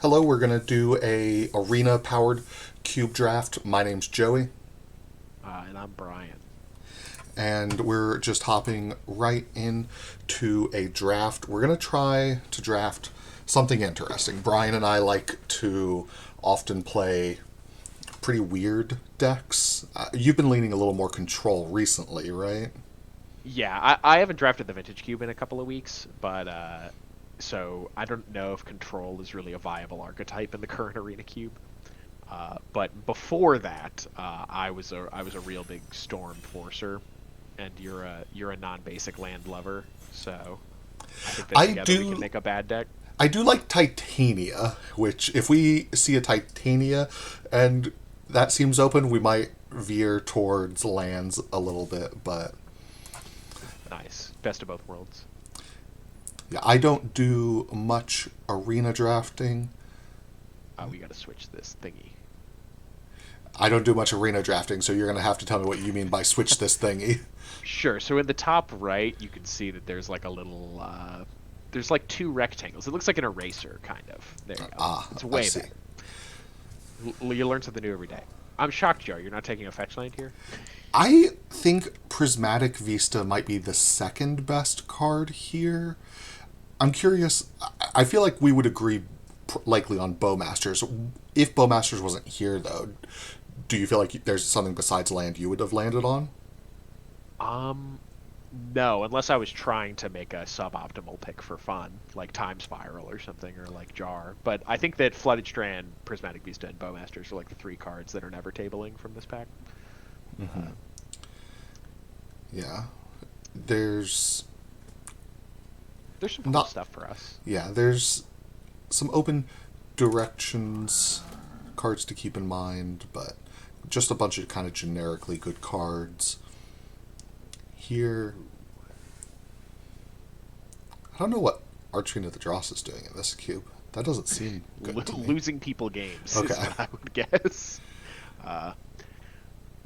Hello, we're gonna do a arena powered cube draft. My name's Joey, And I'm Bryan. and we're just hopping right into a draft. We're gonna try to draft something interesting. Brian and I like to often play pretty weird decks. You've been leaning a little more control recently, right? Yeah, I haven't drafted the Vintage Cube in a couple of weeks, but so I don't know if Control is really a viable archetype in the current Arena Cube. But before that, I was a real big Storm Forcer, and you're a non-basic land lover, so I think that I together we can do make a bad deck. I do like Titania, which if we see a Titania and that seems open, we might veer towards lands a little bit, but Nice, best of both worlds. yeah, I don't do much arena drafting. We got to switch this thingy. I don't do much arena drafting, so you're going to have to tell me what you mean by switch this thingy. Sure. So in the top right, you can see that there's like a little, there's like two rectangles. It looks like an eraser, kind of. There you go. Ah, It's I way see. better. You learn something new every day. I'm shocked, Joe. You're not taking a fetch land here? I think Prismatic Vista might be the second best card here. I'm curious. I feel like we would agree likely on Bowmasters. If Bowmasters wasn't here, though, do you feel like there's something besides land you would have landed on? Um, no, unless I was trying to make a suboptimal pick for fun, like Time Spiral or something, or like Jar. But I think that Flooded Strand, Prismatic Vista, and Bowmasters are like the three cards that are never tabling from this pack. Uh, Yeah. There's there's some cool not. stuff for us. Yeah, there's some open directions cards to keep in mind, but just a bunch of kind of generically good cards. Here, I don't know what Archfiend of the Dross is doing in this cube. That doesn't seem good to me. Losing people games is Okay. what I would guess. Uh,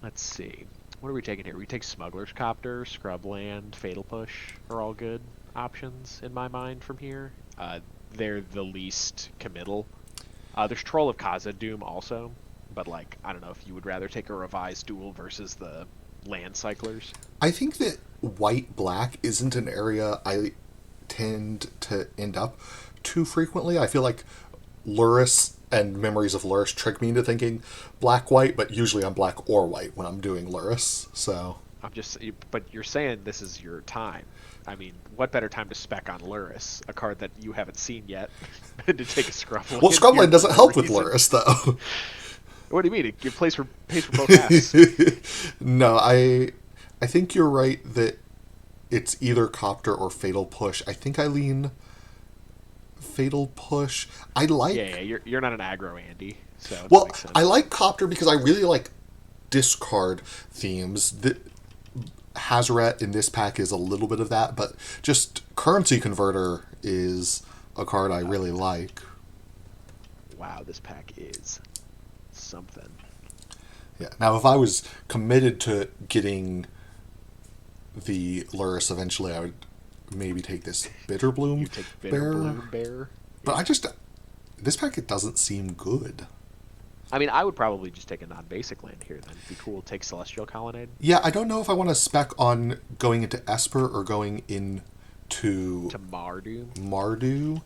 let's see. What are we taking here? We take Smuggler's Copter, Scrubland, Fatal Push are all good options in my mind from here. They're the least committal. There's Troll of Khazad-dûm also, but like I don't know if you would rather take a revised duel versus the land cyclers. I think that white black isn't an area I tend to end up too frequently. I feel like Luris and Memories of Luris trick me into thinking black white, but usually I'm black or white when I'm doing Luris. So But you're saying this is your time. I mean, what better time to spec on Luris, a card that you haven't seen yet, than to take a Scrubland well, here Scrubland doesn't for no help with reason? Luris though. What do you mean? It pays for both halves. No, I think you're right that it's either Copter or Fatal Push. I think I lean Fatal Push. I Yeah, like you're not an aggro Andy, so that well, makes I sense. like Copter because I really like discard themes. The Hazaret in this pack is a little bit of that, but just Currency Converter is a card I really like. Wow, this pack is something. Yeah. Now, if I was committed to getting the Luris eventually, I would maybe take this You Bitterbloom take Bitter Bear. Bloom Bear. But Yeah. I just this packet doesn't seem good. I mean, I would probably just take a non-basic land here. Then it'd be cool. Take Celestial Colonnade Yeah, I don't know if I want to spec on going into Esper or going into to Mardu. Mardu.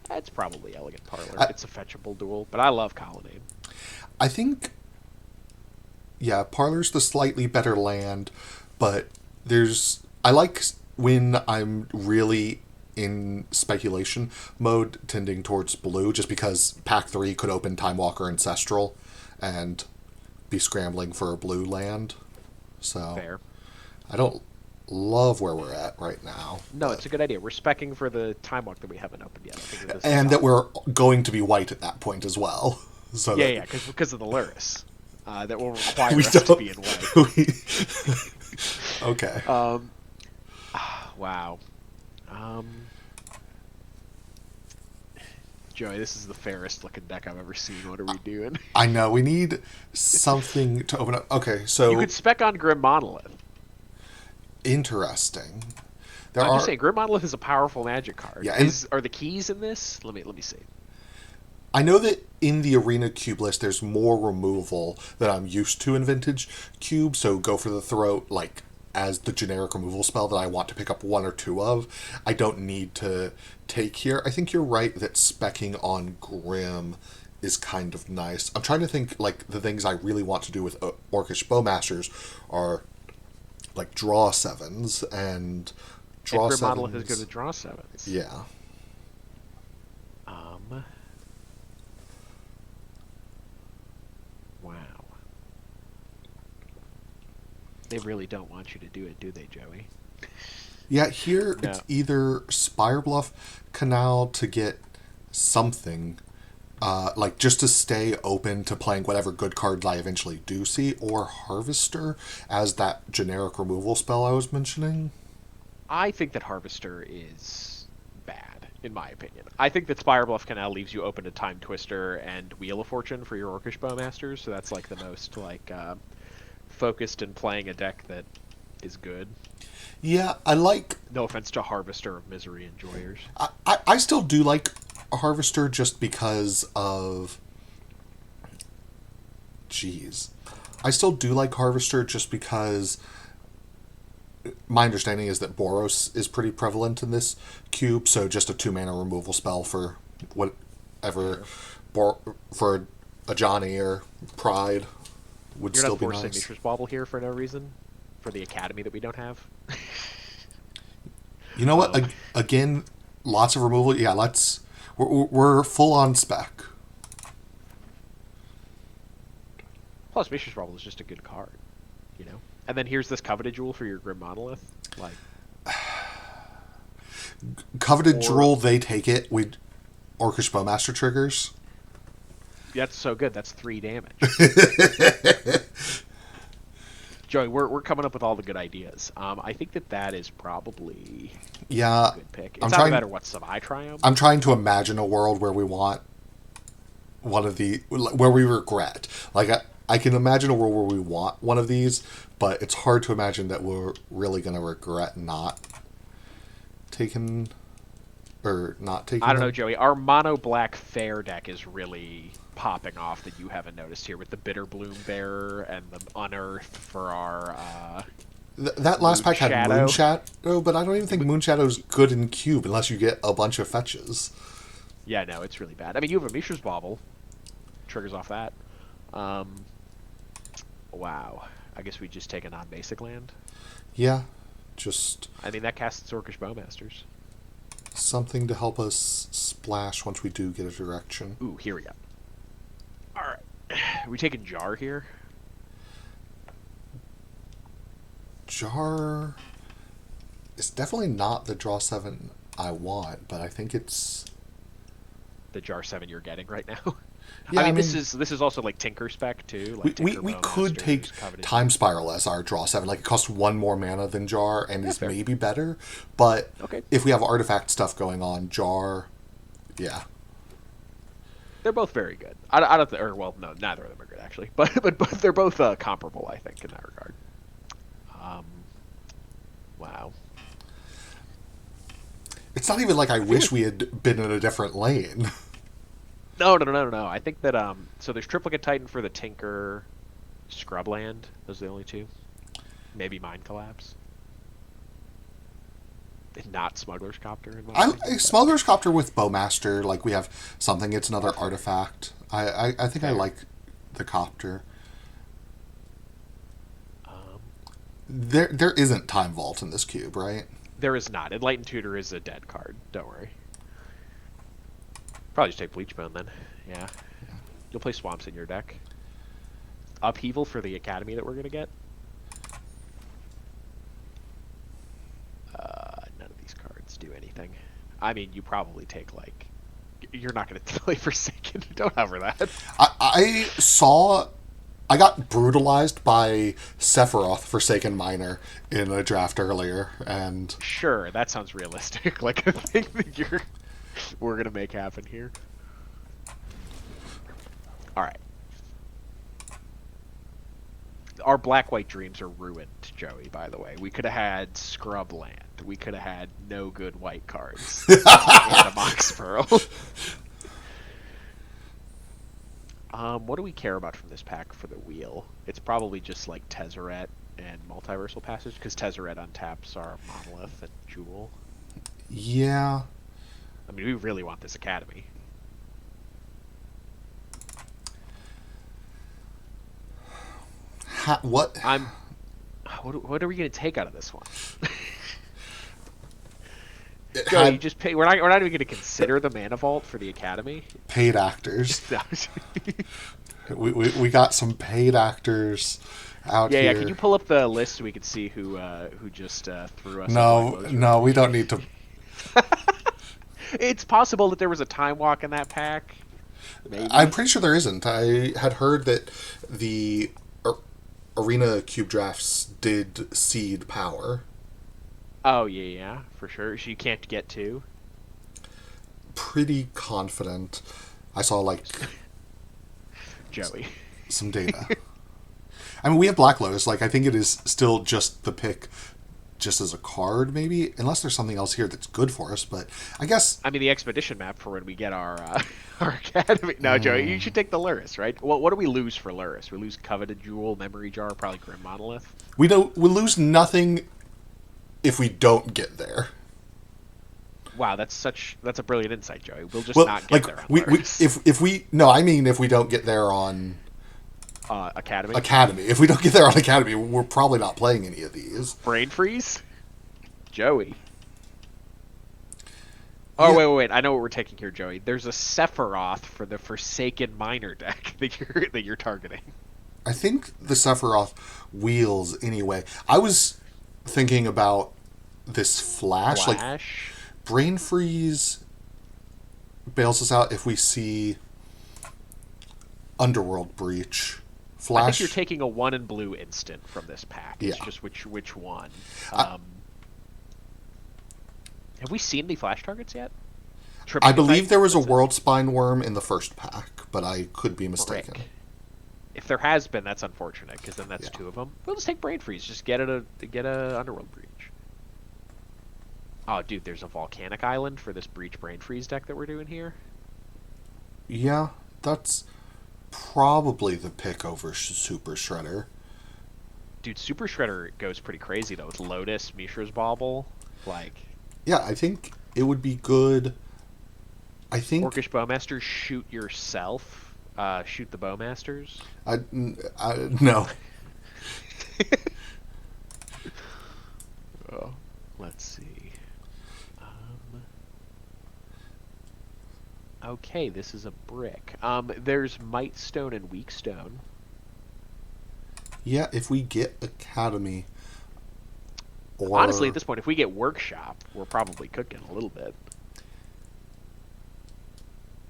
That's probably Elegant Parlor. I, It's a fetchable duel, but I love Colonnade. I think yeah, Parlor's the slightly better land, but I like when I'm really in speculation mode tending towards blue just because pack 3 could open Time Walker Ancestral and be scrambling for a blue land. So Fair. I don't love where we're at right now, No, but it's a good idea. We're specking for the time walk that we haven't opened yet. I think that this is and that solid. we're going to be white at that point as well. So Yeah, that yeah, because of the Luris. That will require we us to don't be in white. we, okay. Um, wow. Um, Joey, this is the fairest looking deck I've ever seen. What are we doing? I know we need something to open up. Okay, You so could spec on Grim Monolith. interesting. There I'm just are saying, Grim Monolith is a powerful magic card. yeah, and Are the keys in this? Let me see. I know that in the Arena Cube list, there's more removal than I'm used to in Vintage Cube, so go for the throat, like, as the generic removal spell that I want to pick up one or two of. I don't need to take here. I think you're right that specking on Grim is kind of nice. I'm trying to think, like, the things I really want to do with Orcish Bowmasters are, like, draw sevens, and And draw Grim Monolith is good sevens. with draw sevens. Yeah. Um, wow. They really don't want you to do it, do they, Joey? Yeah, here No. it's either Spire Bluff Canal to get something, like just to stay open to playing whatever good cards I eventually do see, or Harvester as that generic removal spell I was mentioning. I think that Harvester is bad, in my opinion. I think that Spire Bluff Canal leaves you open to Time Twister and Wheel of Fortune for your Orcish Bowmasters, so that's like the most like focused in playing a deck that is good. Yeah, I like. No offense to Harvester of Misery enjoyers. I still do like Harvester just because of. Jeez. I still do like Harvester just because my understanding is that Boros is pretty prevalent in this cube, so just a 2 mana removal spell for whatever, Sure. for a Johnny or Pride would You're still not be forcing nice. Nature's Bauble here for no reason? For the Academy that we don't have? You know what? um, Again, lots of removal. Yeah, let's. We're full on spec. Plus, Nature's Bauble is just a good card, you know? And then here's this Coveted Jewel for your Grim Monolith. Like, Coveted or Jewel, they take it. We Orcish Bowmaster triggers. that's so good. That's 3 damage. Joey, we're coming up with all the good ideas. I think that that is probably a Yeah, good pick. I'm It's either trying. that or what Semi Triumph. I'm trying to imagine a world where we want one of the where we regret. Like I can imagine a world where we want one of these, but it's hard to imagine that we're really gonna regret not taking or not I taking don't know, them. Joey. Our mono black fair deck is really popping off that you haven't noticed here with the Bitter Bloom Bearer and the Unearth for our That last Moon pack had Shadow. Moonshadow, but I don't even think Moonshadow's good in cube unless you get a bunch of fetches. Yeah, no, it's really bad. I mean, you have a Mishra's Bauble. Triggers off that. Um, wow. I guess we just take a non-basic land. Yeah, just I mean, that casts Orcish Bowmasters. something to help us splash once we do get a direction. Ooh, here we go. All right. Are we taking Jar here? Jar is definitely not the draw seven I want, but I think it's The Jar 7 you're getting right now. yeah. I mean, this is also like Tinker spec too, like Tinker We could take Bowmasters, Coveted Time Jewel. Spiral as our draw seven. Like it costs one more mana than Jar and Yeah, is fair. maybe better, but Okay. if we have artifact stuff going on, Jar, yeah, They're both very good. I don't or well, no, neither of them are good actually, but they're both comparable, I think, in that regard. Um, wow. it's not even like I I feel wish like we had been in a different lane. no. I think that so there's Triplicate Titan for the Tinker, Scrubland. Those are the only two. Maybe Mind Collapse. Not Smuggler's Copter in my I opinion. Smuggler's Copter with Bowmaster, like we have something. It's another Fair. artifact. I think I Fair. like the Copter. Um, There isn't Time Vault in this cube, right? there is not. Enlightened Tutor is a dead card. Don't worry. Probably just take Bleachbone then. Yeah. You'll play Swamps in your deck. Upheaval for the Academy that we're gonna get. None of these cards do anything. I mean, you probably take like. You're not gonna play Forsaken. Don't hover that. I saw. I got brutalized by Sephiroth Forsaken Miner in a draft earlier, and Sure, that sounds realistic. Like a thing that we're gonna make happen here. All right. Our black-white dreams are ruined, Joey, by the way. We could have had Scrubland. We could have had no good white cards. And a Mox Pearl. What do we care about from this pack for the wheel? It's probably just like Tezzeret and Multiversal Passage, because Tezzeret untaps our Monolith and Jewel. Yeah. I mean, we really want this Academy. What? I'm. What are we gonna take out of this one? It Joe, you had just pay. We're not even gonna consider the Mana Vault for the Academy. paid actors. We got some paid actors out Yeah, yeah. Can you here. pull up the list so we can see who just threw us a blind No, loser? no, we don't need to. It's possible that there was a time walk in that pack. I'm Maybe. pretty sure there isn't. I had heard that the arena cube drafts did seed power. Oh yeah, yeah, for sure. So you can't get to. Pretty confident. I saw like Joey. some data. I mean, we have Black Lotus. Like, I think it is still just the pick, just as a card, maybe, unless there's something else here that's good for us. But I guess I mean, the expedition map for when we get our our academy. No, Joey, you should take the Luris, right? Well, what do we lose for Luris? We lose Coveted Jewel, Memory Jar, probably Grim Monolith. we lose nothing if we don't get there. Wow, that's a brilliant insight, Joey. We'll just Well, not get like there on we Luris. if we no, I mean if we don't get there on Academy. Academy, if we don't get there on Academy, we're probably not playing any of these. Brain freeze. Joey. Oh Yeah, wait. I know what we're taking here, Joey. There's a Sephiroth for the Forsaken Miner deck that you're targeting. I think the Sephiroth wheels anyway. I was thinking about this flash, like Flash. brain freeze bails us out if we see Underworld Breach. I think you're Flash, taking a one in blue instant from this pack. It's yeah. just which one. I, Um, have we seen the flash targets yet? I Triplicate believe there Titan? was a That's it. World Spine Worm in the first pack, but I could be mistaken. Frick. If there has been, that's unfortunate because then that's Yeah. two of them. We'll just take Brain Freeze. Just get a Underworld Breach. Oh, dude, there's a Volcanic Island for this Breach Brain Freeze deck that we're doing here. Yeah, that's probably the pick over Super Shredder. Dude, Super Shredder goes pretty crazy though with Lotus, Mishra's Bauble, like Yeah, I think it would be good. I think Orcish Bowmaster. Shoot yourself. Shoot the Bowmasters. no. Oh, let's see. Um, okay, this is a brick. There's Might Stone and Weak Stone. Yeah, if we get Academy Honestly, at or this point, if we get Workshop, we're probably cooking a little bit.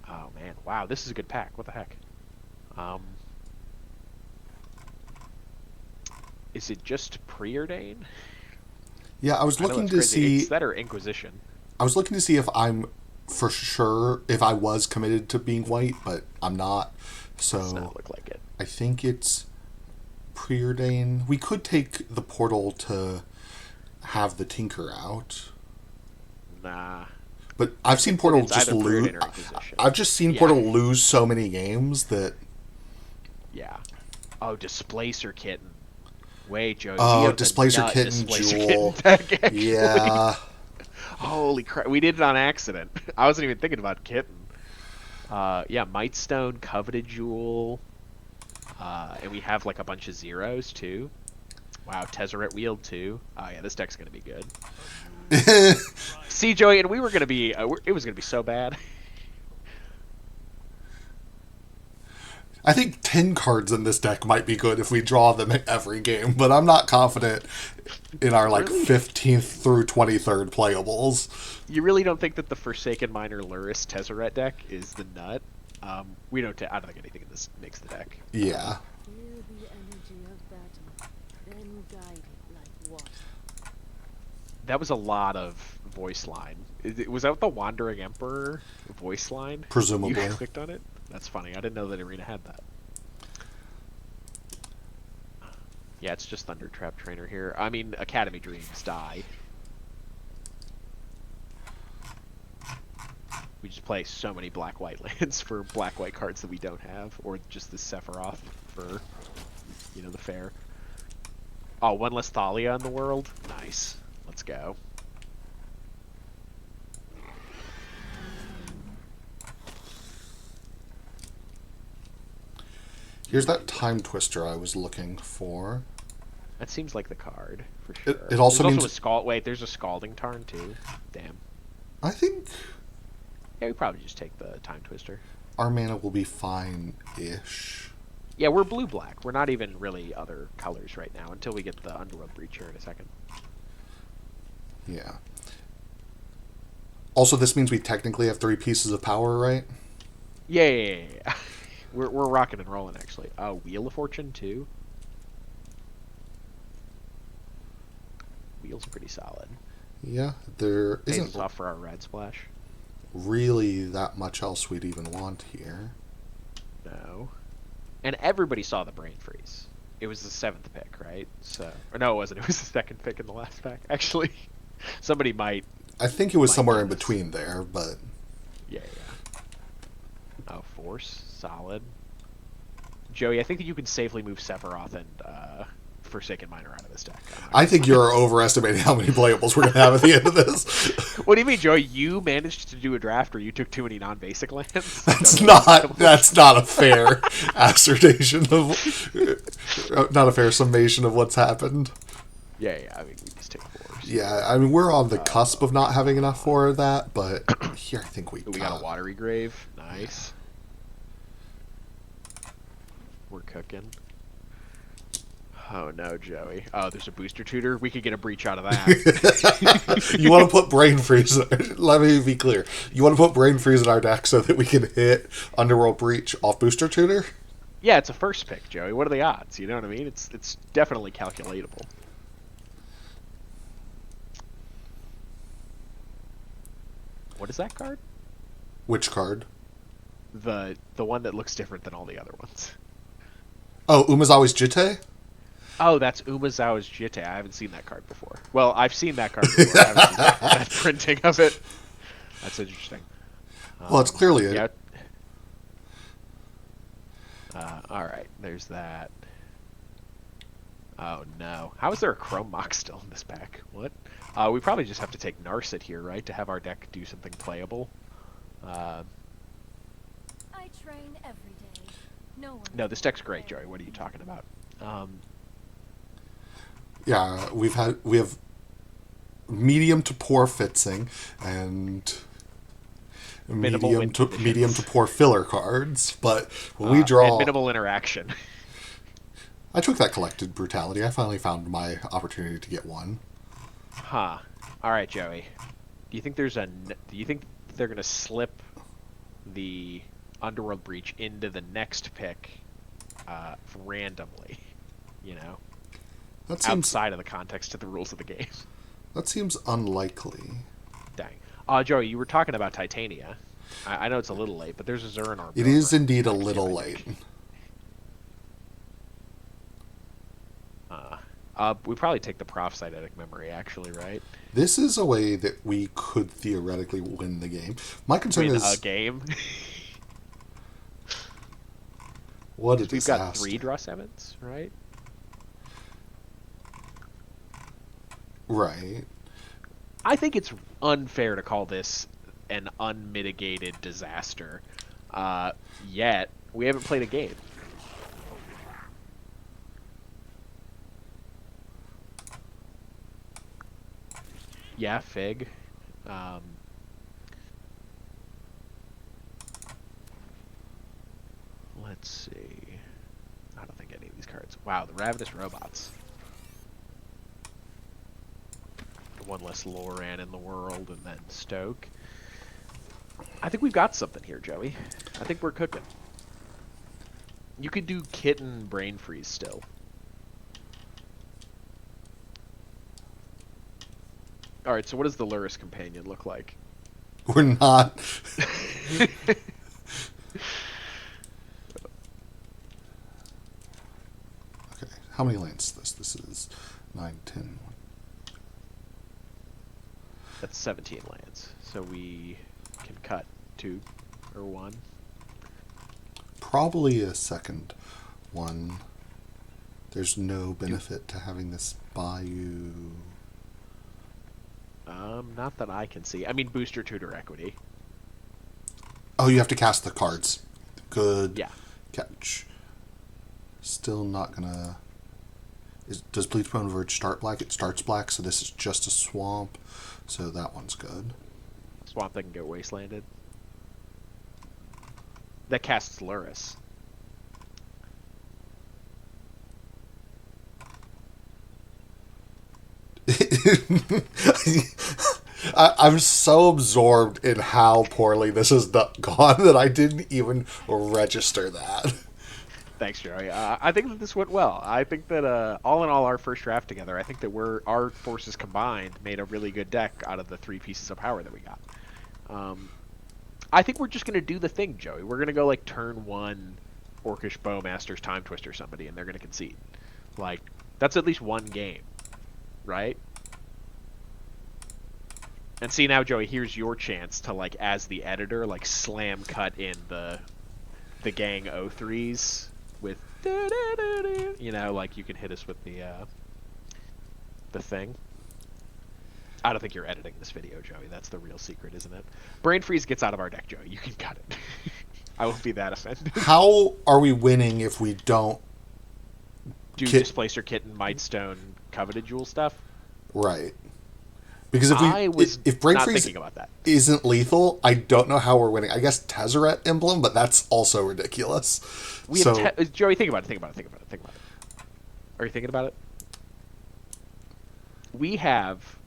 Oh man, wow, this is a good pack. What the heck? Um, is it just Preordain? yeah, I was I know looking it's to crazy. It's see that or Inquisition. I was looking to see if I'm for sure if I was committed to being white, but I'm not. Does So not look like it. I think it's Preordain. We could take the portal to have the Tinker out. Nah. But I've seen Portal It's just either lose. Preordain or Inquisition. I've just seen Yeah. Portal lose so many games that. Yeah. Oh, Displacer Kitten. Wait, Joey. Oh, we have Displacer the nut Kitten, Displacer Jewel. Kitten deck, actually. Yeah. Holy crap. We did it on accident. I wasn't even thinking about Kitten. Yeah, Mightstone, Coveted Jewel. And we have like a bunch of zeros too. Wow, Tezzeret Wield too. Oh yeah, this deck's gonna be good. See, Joey, and we were gonna be. It was gonna be so bad. I think 10 cards in this deck might be good if we draw them every game, but I'm not confident in our like Really? 15th through 23rd playables. You really don't think that the Forsaken Miner Luris Tezzeret deck is the nut? We don't. I don't think anything in this makes the deck. Yeah. Feel the energy of battle, then guide it like water. That was a lot of voice line. Was that the Wandering Emperor voice line? Presumably. You clicked on it? That's funny. I didn't know that Arena had that. Yeah, it's just Thunder Trap Trainer here. I mean, Academy Dreams die. We just play so many black-white lands for black-white cards that we don't have, or just the Sephiroth for, the fair. Oh, one less Thalia in the world? Nice. Let's go. Here's that Time Twister I was looking for. That seems like the card, for sure. It also there's means... also a Scald... Wait, there's a Scalding Tarn, too. Damn. I think Yeah, we probably just take the Time Twister. our mana will be fine-ish. Yeah, we're blue-black. We're not even really other colors right now until we get the Underworld Breach here in a second. Yeah. Also, this means we technically have 3 pieces of power, right? Yeah. We're rocking and rolling, actually. Wheel of Fortune, too. Wheels are pretty solid. Yeah, there Pays isn't us off for our red splash. really that much else we'd even want here. No. And everybody saw the Brain Freeze. It was the 7th pick, right? Or no, it wasn't. It was the 2nd pick in the last pack. Actually, somebody might... I think it was somewhere in this. between there, but... Yeah. Oh, Force. Solid. Joey, I think that you can safely move Sephiroth and Forsaken Miner out of this deck. I think you're overestimating how many playables we're going to have at the end of this. What do you mean, Joey? You managed to do a draft where you took too many non-basic lands? That's not a fair assertion of... not a fair summation of what's happened. Yeah, I mean, we just take 4s. Yeah, I mean, we're on the cusp of not having enough for that, but here I think we got a Watery Grave. Nice. We're cooking. Oh no, Joey. Oh, there's a booster tutor. We could get a breach out of that. You want to put Brain Freeze... Let me be clear. You want to put Brain Freeze in our deck so that we can hit Underworld Breach off Booster Tutor? Yeah, it's a first pick, Joey. What are the odds? You know what I mean? It's definitely calculatable. What is that card? Which card? The one that looks different than all the other ones. Oh, Umezawa's Jitte? Oh, that's Umezawa's Jitte. I haven't seen that card before. Well, I've seen that card before. I haven't seen that printing of it. That's interesting. Well, it's clearly yeah. All right, there's that. Oh no, how is there a Chrome Mock still in this pack? What? We probably just have to take Narset here, right, to have our deck do something playable. I train every day. No, this deck's great, Joey. What are you talking about? Yeah, we have medium to poor Fitzing and medium to poor filler cards, but when we draw and minimal interaction. I took that Collected Brutality. I finally found my opportunity to get one. Huh. All right, Joey. Do you think they're gonna slip the Underworld Breach into the next pick randomly? You know, That seems outside of the context of the rules of the game. That seems unlikely. Dang. Joey, you were talking about Titania. I know it's a little late, but there's a Zurinar. It is indeed a little late. We probably take the Prophecytic Memory, actually, right? This is a way that we could theoretically win the game. My concern Win is a game. What a We've disaster. got 3 draw 7s, right? Right. I think it's unfair to call this an unmitigated disaster. Yet we haven't played a game. Yeah, Fig. Let's see. I don't think any of these cards. Wow, the Ravenous Robots. One less Loran in the world, and then Stoke. I think we've got something here, Joey. I think we're cooking. You could do Kitten Brain Freeze still. Alright, so what does the Luris Companion look like? We're not. Okay, how many lands is this? This is 9, 10. That's 17 lands. So we can cut two or one. Probably a second one. There's no benefit to having this bayou. Not that I can see. I mean, booster tutor equity. Oh, you have to cast the cards. Good Yeah. catch. Still not gonna. Does Bleedbone Verge start black? It starts black, so this is just a swamp. So that one's good. Swamp that can get wastelanded. That casts Luris. I'm so absorbed in how poorly this has gone that I didn't even register that. Thanks, Joey. I think that this went well. I think that all in all, our first draft together, I think that our forces combined made a really good deck out of the 3 pieces of power that we got. I think we're just gonna do the thing, Joey. We're gonna go like turn 1, Orcish Bowmasters Time Twister somebody, and they're gonna concede. Like that's at least one game, right? And see now, Joey, here's your chance to like, as the editor, like slam cut in the gang 03s with like you can hit us with the thing. I don't think you're editing this video, Joey. That's the real secret, isn't it? Brain freeze gets out of our deck, Joey. You can cut it. I won't be that offended. How are we winning if we don't Do Displacer Kitten, Mightstone, Coveted Jewel stuff? Right. Because if Brain not Freeze thinking about that. isn't lethal, I don't know how we're winning. I guess Tezzeret Emblem, but that's also ridiculous. Joey, think about it. Are you thinking about it? We have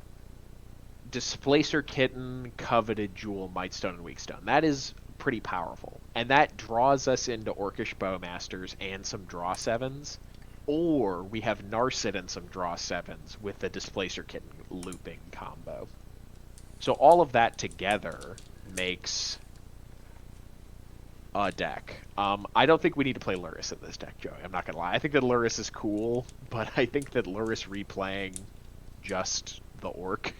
Displacer Kitten, Coveted Jewel, Mightstone, and Weakstone. That is pretty powerful. And that draws us into Orcish Bowmasters and some draw 7s. Or we have Narset and some draw 7s with the Displacer Kitten looping combo. So all of that together makes a deck. I don't think we need to play Luris in this deck, Joey. I'm not going to lie. I think that Luris is cool, but I think that Luris replaying just the Orc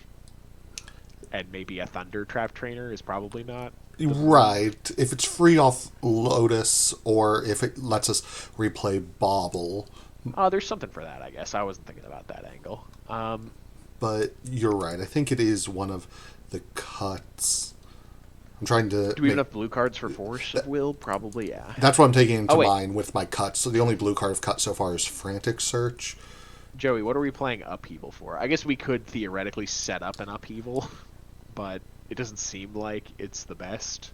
and maybe a Thunder Trap Trainer is probably not. Right. If it's free off Lotus or if it lets us replay Bobble. Oh, there's something for that, I guess. I wasn't thinking about that angle. But you're right. I think it is one of the cuts. I'm trying to. Do we have enough blue cards for Force of Will? Probably, yeah. That's what I'm taking into mine with my cuts. So the only blue card I've cut so far is Frantic Search. Joey, what are we playing Upheaval for? I guess we could theoretically set up an Upheaval, but it doesn't seem like it's the best.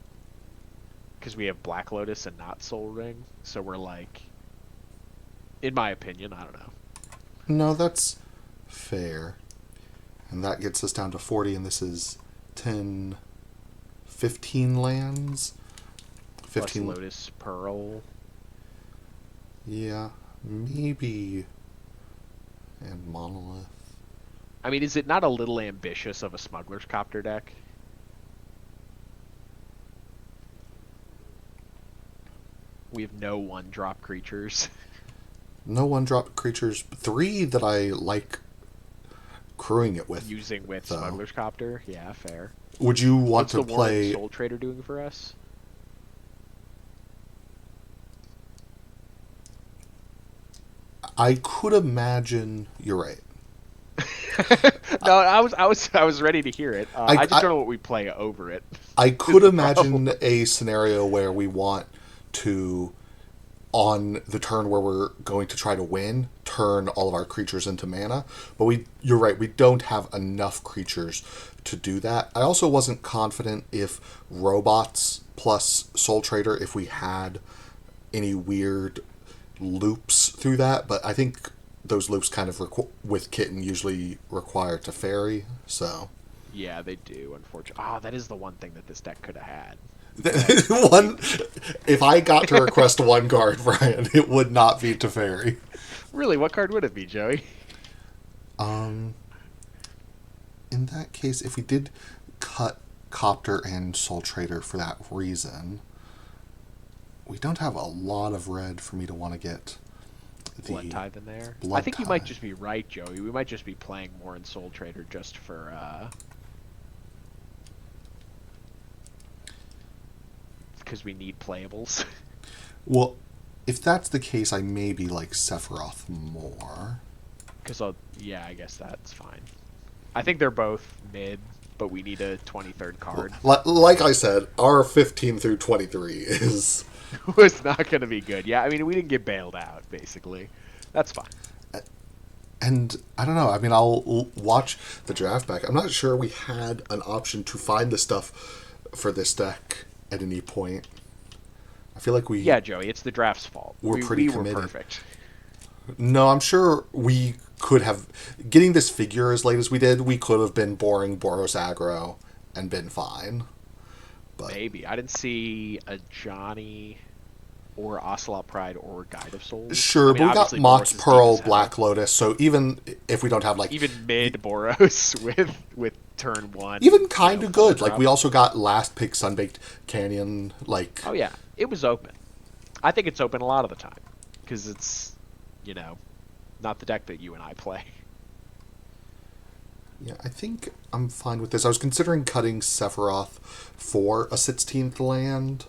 Because we have Black Lotus and not Soul Ring. So we're like, in my opinion, I don't know. No, that's fair. And that gets us down to 40, and this is 10, 15 lands. 15 plus Lotus Pearl. Yeah, maybe. And Monolith. I mean, is it not a little ambitious of a Smuggler's Copter deck? We have no 1-drop creatures. No 1-drop creatures. 3 that I like crewing it with. Using with Smuggler's Copter? Yeah, fair. Would you want to What's the play... Soul Trader doing for us? I could imagine... You're right. No, I was ready to hear it. I just don't know what we play over it. I could imagine a scenario where we want to, on the turn where we're going to try to win, turn all of our creatures into mana. But you're right, we don't have enough creatures to do that. I also wasn't confident if robots plus Soul Trader, if we had any weird loops through that, but I think those loops kind of with Kitten usually require Teferi, so... Yeah, they do, unfortunately. Oh, that is the one thing that this deck could have had. If I got to request one card, Bryan, it would not be Teferi. Really, what card would it be, Joey? In that case, if we did cut Copter and Soul Trader for that reason, we don't have a lot of red for me to want to get Blood Tithe in there. Blood I think you Tithe. might just be right, Joey. We might just be playing more in Soul Trader just for because we need playables. Well, if that's the case, I maybe like Sephiroth more. Because yeah, I guess that's fine. I think they're both mid, but we need a 23rd card. Like I said, our 15 through 23 is. Was not going to be good. Yeah, I mean, we didn't get bailed out, basically. That's fine. And I don't know. I mean, I'll watch the draft back. I'm not sure we had an option to find the stuff for this deck at any point. I feel like we. Yeah, Joey, it's the draft's fault. We're pretty we committed. were perfect. No, I'm sure we could have. Getting this figure as late as we did, we could have been boring Boros aggro and been fine. But Maybe. I didn't see a Johnny or Ocelot Pride or Guide of Souls. sure, I mean, but we got obviously Mott's Boros is Pearl, deep as hell. Black Lotus, so even if we don't have like. Even mid Boros with turn 1. Even kind of good. Like, drop. we also got last pick Sunbaked Canyon, like. Oh, yeah. It was open. I think it's open a lot of the time. Because it's, not the deck that you and I play. Yeah, I think I'm fine with this. I was considering cutting Sephiroth for a 16th land.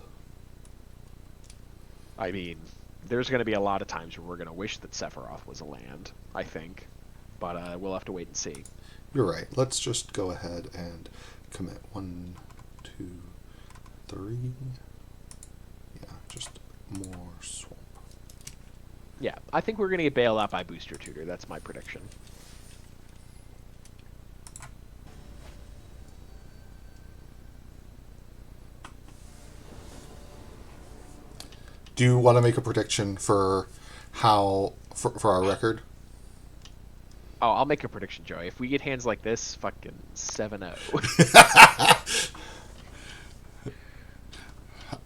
I mean, there's going to be a lot of times where we're going to wish that Sephiroth was a land, I think. But we'll have to wait and see. You're right. Let's just go ahead and commit 1, 2, 3. Yeah, just more swamp. Yeah, I think we're going to get bailed out by Booster Tutor. That's my prediction. Do you want to make a prediction for how for our record? Oh, I'll make a prediction, Joey. If we get hands like this, fucking 7-0.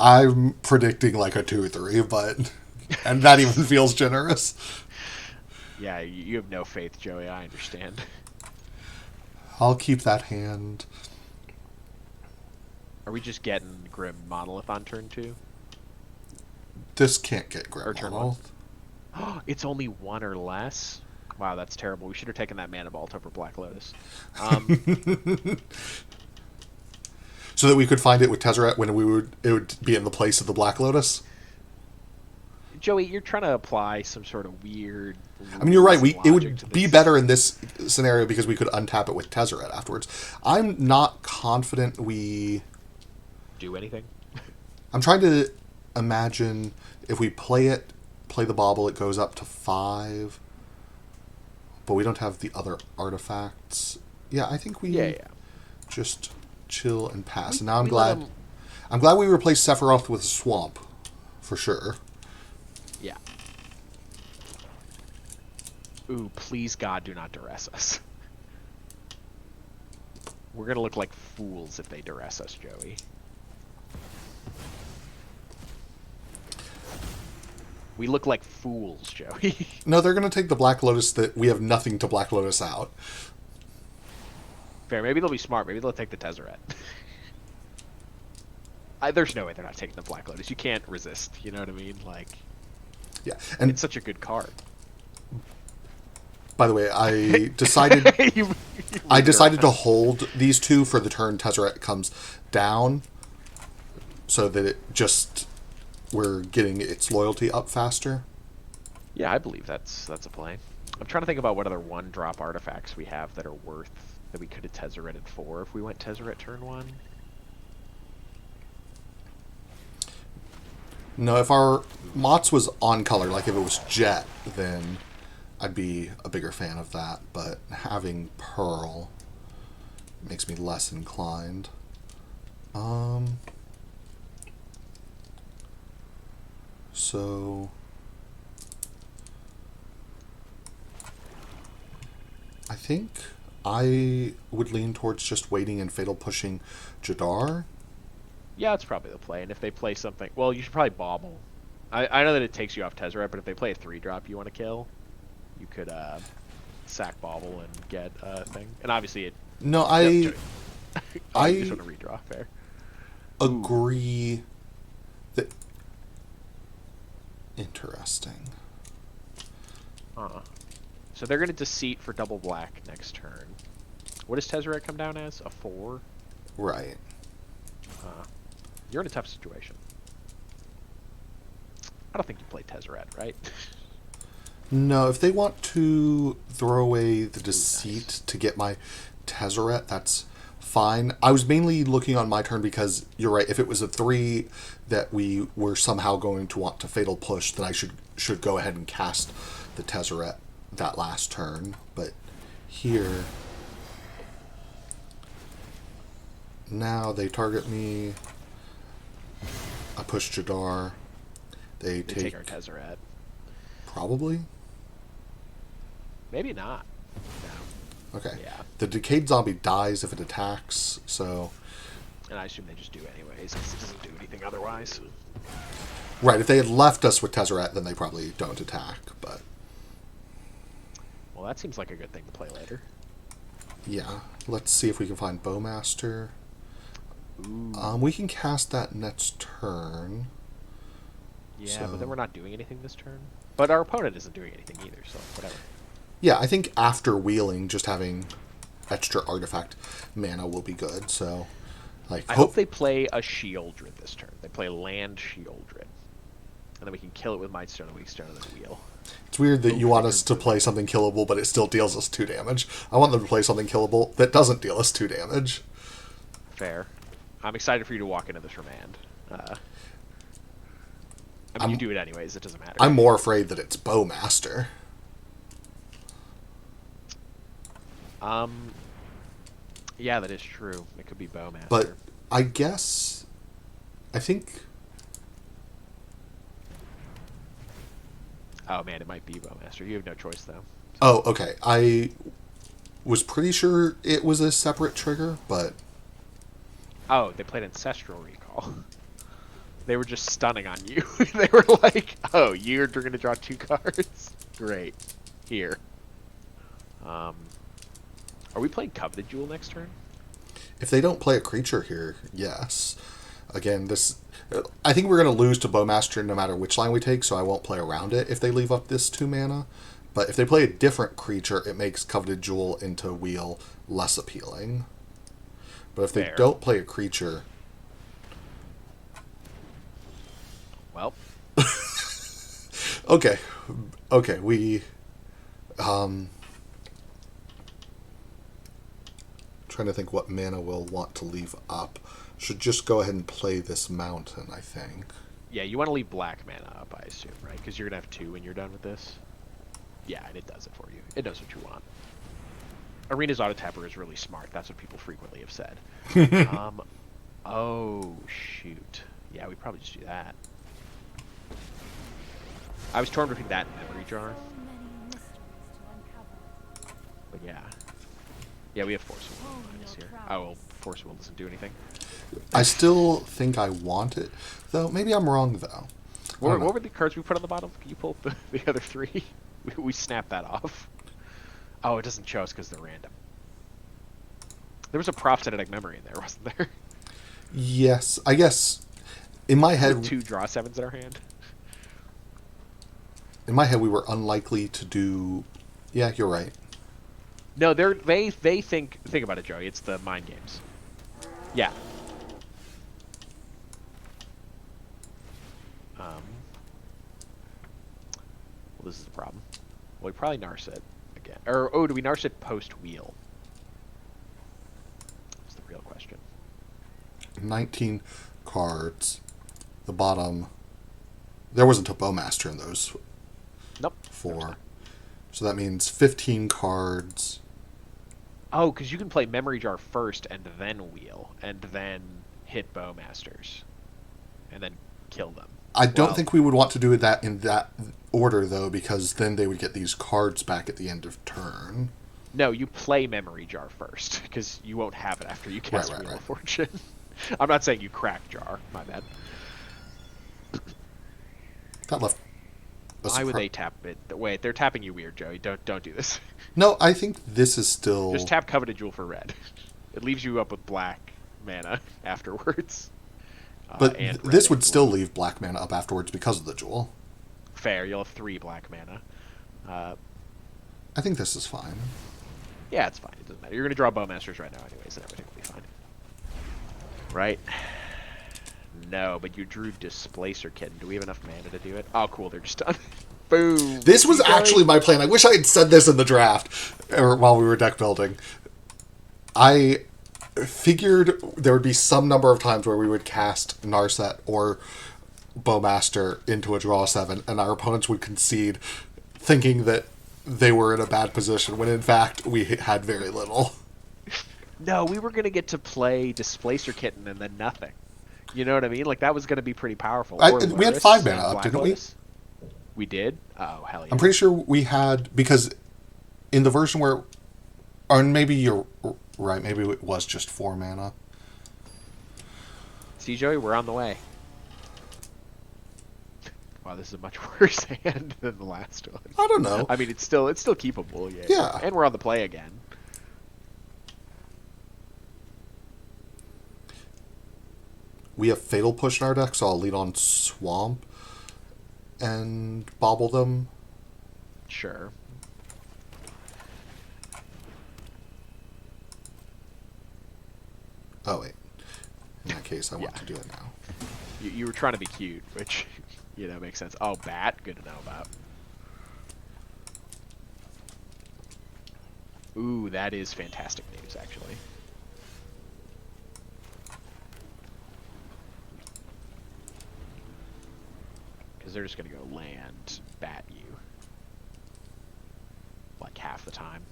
I'm predicting like a 2-3, but and that even feels generous. Yeah, you have no faith, Joey. I understand. I'll keep that hand. Are we just getting Grim Monolith on turn 2? This can't get Grim Or turn Monolith. It's only 1 or less? Wow, that's terrible. We should have taken that Mana Vault over Black Lotus. So that we could find it with Tezzeret when it would be in the place of the Black Lotus. Joey, you're trying to apply some sort of weird. I mean, you're right. rules and It logic to would be this. better in this scenario because we could untap it with Tezzeret afterwards. I'm not confident we. Do anything? I'm trying to imagine if we play the bauble, it goes up to 5, but we don't have the other artifacts. Yeah, I think we Yeah. just chill and pass. And now We let him- I'm glad we replaced Sephiroth with Swamp, for sure. Yeah. Ooh, please God, do not duress us. We're gonna look like fools if they duress us, Joey. We look like fools, Joey. No, they're going to take the Black Lotus that we have nothing to Black Lotus out. Fair. Maybe they'll be smart. Maybe they'll take the Tezzeret. There's no way they're not taking the Black Lotus. You can't resist. You know what I mean? Like, Yeah, and it's such a good card. by the way, I decided You I decided to hold these two for the turn Tezzeret comes down, so that it just we're getting its loyalty up faster. Yeah, I believe that's a play. I'm trying to think about what other 1-drop artifacts we have that are worth that we could have Tezzereted for if we went Tezzeret turn 1. No, if our Mott's was on color, like if it was Jet, then I'd be a bigger fan of that. But having Pearl makes me less inclined. So I think I would lean towards just waiting and fatal pushing Jadar. Yeah, it's probably the play. And if they play something, well, you should probably bauble. I know that it takes you off Tezzeret, but if they play a 3-drop you want to kill, you could sack bauble and get a thing. And obviously it. No, Yep, I you just want to redraw. Fair. agree that interesting. So they're going to deceit for double black next turn. What does Tezzeret come down as? A 4? Right. You're in a tough situation. I don't think you play Tezzeret, right? No, if they want to throw away the deceit nice. to get my Tezzeret, that's fine. I was mainly looking on my turn because you're right. If it was a 3 that we were somehow going to want to fatal push, then I should go ahead and cast the Tezzeret that last turn. But here, now they target me. I push Jadar. They They take take our Tezzeret. probably. Maybe not. No. Okay. Yeah. The decayed zombie dies if it attacks, so And I assume they just do anyways, because it doesn't do anything otherwise. right. If they had left us with Tezzeret, then they probably don't attack. But Well, that seems like a good thing to play later. yeah, let's see if we can find Bowmaster. Ooh. We can cast that next turn. Yeah, so- but then we're not doing anything this turn. But our opponent isn't doing anything either, so whatever. Yeah, I think after wheeling, just having extra artifact mana will be good. So, like, I hope they play a Shieldred this turn. They play land Shieldred. And then we can kill it with Mightstone and Weakstone and then wheel. It's weird that you want us to play something killable, but it still deals us 2 damage. I want them to play something killable that doesn't deal us 2 damage. Fair. I'm excited for you to walk into this remand. I mean, you do it anyways. It doesn't matter. I'm more afraid that it's Bowmaster. Yeah, that is true. It could be Bowmaster. But I guess, I think, Oh man, it might be Bowmaster. You have no choice though. oh, okay. I was pretty sure it was a separate trigger, but Oh, they played Ancestral Recall. They were just stunning on you. They were like, "Oh, you're going to draw 2 cards. Great, here." Are we playing Coveted Jewel next turn? if they don't play a creature here, yes. Again, I think we're going to lose to Bowmaster no matter which line we take, so I won't play around it if they leave up this 2 mana. But if they play a different creature, it makes Coveted Jewel into Wheel less appealing. But if they Fair. don't play a creature, Well, okay, we trying to think what mana we'll want to leave up. Should just go ahead and play this mountain, I think. yeah, you want to leave black mana up, I assume, right? Because you're going to have 2 when you're done with this. Yeah, and it does it for you. It knows what you want. Arena's auto tapper is really smart. That's what people frequently have said. Oh, shoot. Yeah, we probably just do that. I was torn between that and Memory Jar. So many mysteries to uncover. But yeah. Yeah, we have Force Will Oh, behind us your here. prowess. Oh, well, Force Will doesn't do anything. I still think I want it, though. Maybe I'm wrong, though. What were the cards we put on the bottom? Can you pull up the other 3? We snapped that off. Oh, it doesn't show us because they're random. There was a Prophetic Memory in there, wasn't there? Yes, I guess in my head, With 2 draw 7s in our hand. we were unlikely to do. Yeah, you're right. No, they think about it, Joey. It's the mind games. Yeah. Well, this is the problem. Well, we probably Narset it again. Or, oh, do we Narset it post-wheel? That's the real question. 19 cards. The bottom. There wasn't a Bowmaster in those Nope. 4. So that means 15 cards. Oh, because you can play Memory Jar first and then wheel, and then hit Bowmasters. And then kill them. I don't Wow. think we would want to do that in that order, though, because then they would get these cards back at the end of turn. No, you play Memory Jar first, because you won't have it after you cast Right, Wheel right. of Fortune. I'm not saying you crack Jar, my bad. That left. Why would they tap it? Wait, they're tapping you weird, Joey. Don't do this. No, I think this is still. Just tap Coveted Jewel for red. It leaves you up with black mana afterwards. But and red this would and still blue. leave black mana up afterwards because of the jewel. Fair. You'll have 3 black mana. I think this is fine. Yeah, it's fine. It doesn't matter. You're going to draw Bowmasters right now anyways, and everything will be fine. Right. No, but you drew Displacer Kitten. Do we have enough mana to do it? Oh, cool. They're just done. Boom. This was See, Joey? actually my plan. I wish I had said this in the draft or while we were deck building. I figured there would be some number of times where we would cast Narset or Bowmaster into a draw 7, and our opponents would concede, thinking that they were in a bad position, when in fact we had very little. No, we were going to get to play Displacer Kitten and then nothing. You know what I mean? Like, that was going to be pretty powerful. Or We had Luris 5 mana and up, Black didn't we? Lotus. We did? Oh, hell yeah. I'm pretty sure we had, because in the version where, or maybe you're right, maybe it was just 4 mana. See, Joey, we're on the way. Wow, this is a much worse hand than the last one. I don't know. I mean, it's still keepable, yeah. Yeah. And we're on the play again. We have Fatal Push in our deck, so I'll lead on Swamp and bobble them. Sure. Oh, wait. In that case, I want Yeah. to do it now. You were trying to be cute, which, makes sense. Oh, Bat? Good to know about. Ooh, that is fantastic news, actually. Because they're just going to go land, bat you. Like half the time.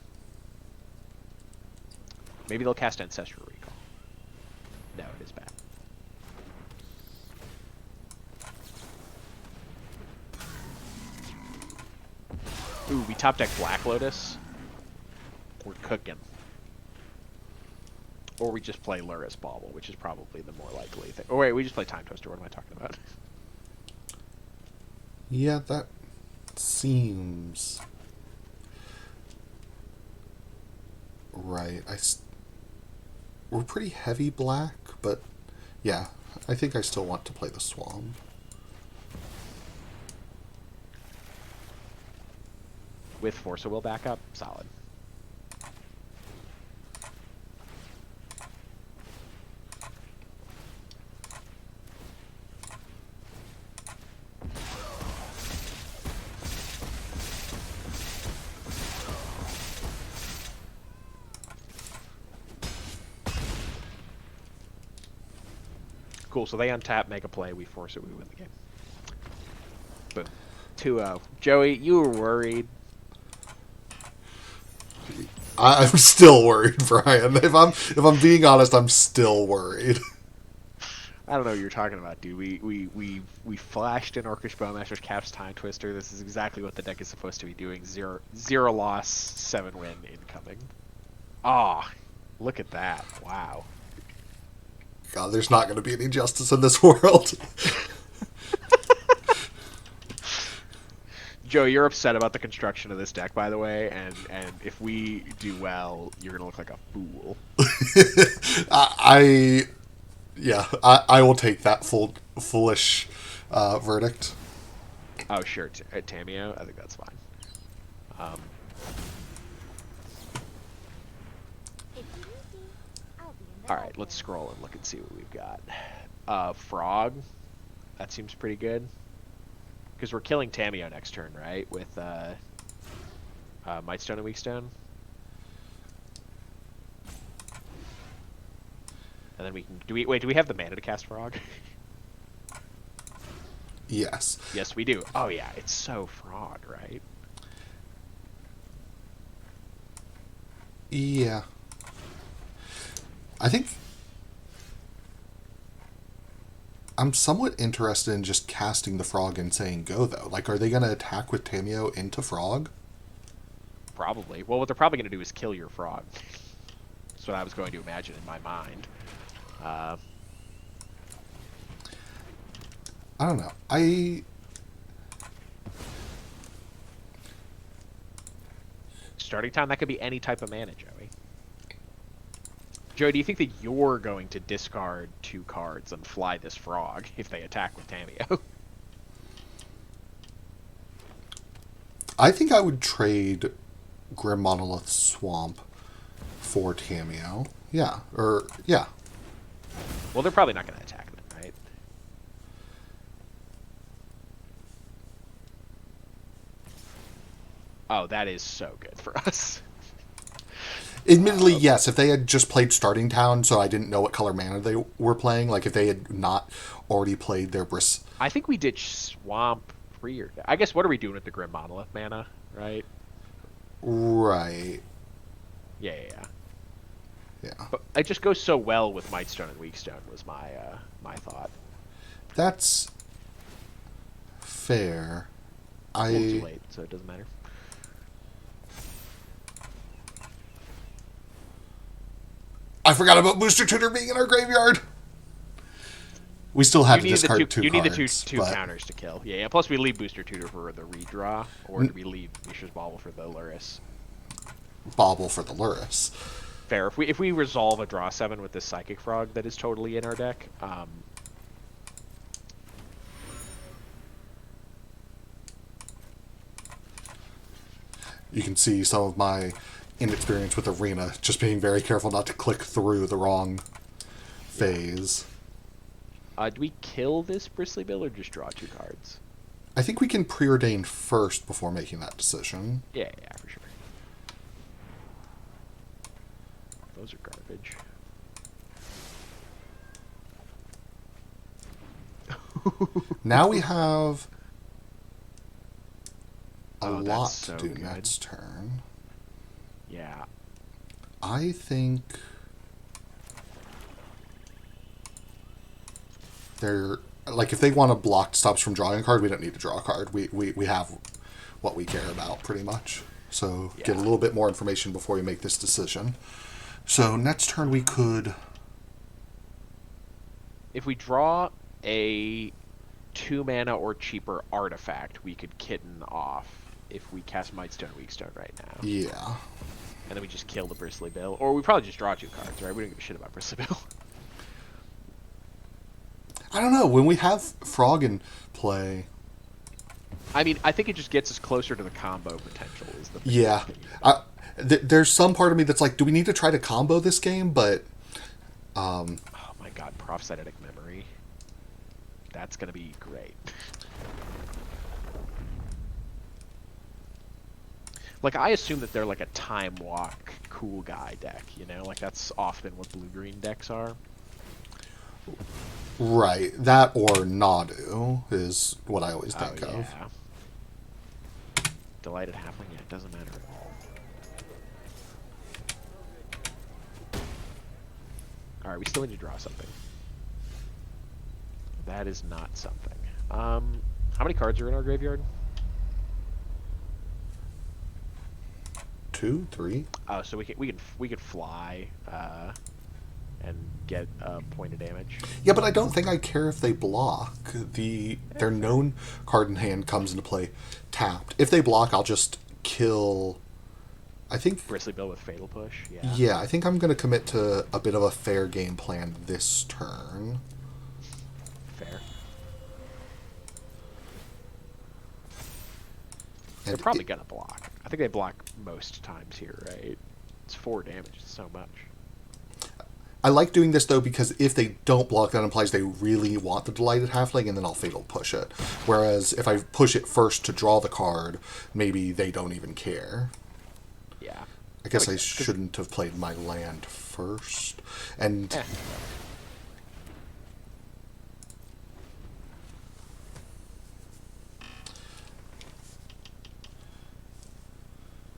Maybe they'll cast Ancestral Recall. No, it is bat. Ooh, we top deck Black Lotus. We're cooking. Or we just play Luris Bauble, which is probably the more likely thing. Oh wait, we just play Time Twister. What am I talking about? Yeah, that seems right. We're pretty heavy black, but yeah, I think I still want to play the Swamp. With Force of Will backup, solid. Cool, so they untap, make a play, we force it, we win the game. Boom. 2-0. Joey, you were worried. I'm still worried, Brian. If I'm being honest, I'm still worried. I don't know what you're talking about, dude. We flashed in Orcish Bowmaster's Caps Time Twister. This is exactly what the deck is supposed to be doing. Zero loss, 7 win incoming. Ah, look at that. Wow. God, there's not going to be any justice in this world. Joe, you're upset about the construction of this deck, by the way, and if we do well, you're gonna look like a fool. I will take that foolish verdict. Oh, sure, Tamio, I think that's fine. If you need me, I'll be in the All right, let's scroll and look and see what we've got. Frog, that seems pretty good. Because we're killing Tamio next turn, right? With Mightstone and Weakstone. And then we can... Do we have the mana to cast Frog? Yes. Yes, we do. Oh, yeah, it's so Frog, right? Yeah. I think I'm somewhat interested in just casting the Frog and saying go, though. Like, are they going to attack with Tamio into Frog? Probably. Well, what they're probably going to do is kill your Frog. That's what I was going to imagine in my mind. I don't know. Starting time, that could be any type of mana, Joey. Joey, do you think that you're going to discard 2 cards and fly this Frog if they attack with Tamio? I think I would trade Grim Monolith Swamp for Tamio. Yeah. Well, they're probably not going to attack them, right? Oh, that is so good for us. Admittedly, Um, yes, if they had just played Starting Town, so I didn't know what color mana they were playing, like if they had not already played their bris. I think we did Swamp pre or I guess what are we doing with the Grim Monolith mana, right? Right. Yeah, yeah, yeah. Yeah. But it just goes so well with Mightstone and Weakstone was my thought. That's fair. It's a little too I late, so it doesn't matter. I forgot about Booster Tutor being in our graveyard. We still had You to need the two. discard two You need the cards, two but counters to kill. Yeah, yeah. Plus we leave Booster Tutor for the redraw, or do n- we leave Mishra's Bauble for the Luris? bobble for the Luris. Fair. If we resolve a draw 7 with this Psychic Frog that is totally in our deck, You can see some of my inexperience with Arena, just being very careful not to click through the wrong phase. do we kill this Bristly Bill or just draw 2 cards? I think we can preordain first before making that decision. Yeah, yeah, for sure. Those are garbage. Now we have a Oh, lot that's to so do good. next turn. Yeah. I think they're like if they want to block stops from drawing a card, we don't need to draw a card. We have what we care about pretty much. So get a Yeah. little bit more information before we make this decision. So next turn we could If we draw a 2 mana or cheaper artifact, we could Kitten off if we cast Mightstone Weakstone right now. yeah. And then we just kill the Bristly Bill. Or we probably just draw 2 cards, right? We don't give a shit about Bristly Bill. I don't know, when we have Frog in play, I mean, I think it just gets us closer to the combo potential is the thing yeah. I'm thinking about. There's some part of me that's like, do we need to try to combo this game? But Oh my god, Prophetic Memory. That's gonna be great. Like, I assume that they're like a Time Walk cool guy deck, you know? Like, that's often what blue-green decks are. right, that or Nadu is what I always think Oh, of. yeah. Delighted Halfling? Yeah, it doesn't matter at all. Alright, we still need to draw something. That is not something. How many cards are in our graveyard? 2, 3. Oh, so we could fly and get a point of damage. Yeah, but I don't think I care if they block. Their known card in hand comes into play tapped. If they block, I'll just kill. I think. Bristly Bill with Fatal Push. Yeah. Yeah, I think I'm going to commit to a bit of a fair game plan this turn. Fair. And They're probably gonna block. I think they block most times here, right? It's 4 damage. It's so much. I like doing this though because if they don't block, that implies they really want the Delighted Halfling, and then I'll Fatal Push it. Whereas if I push it first to draw the card, maybe they don't even care. Yeah. I guess That I makes sense, 'cause- shouldn't have played my land first. And Eh.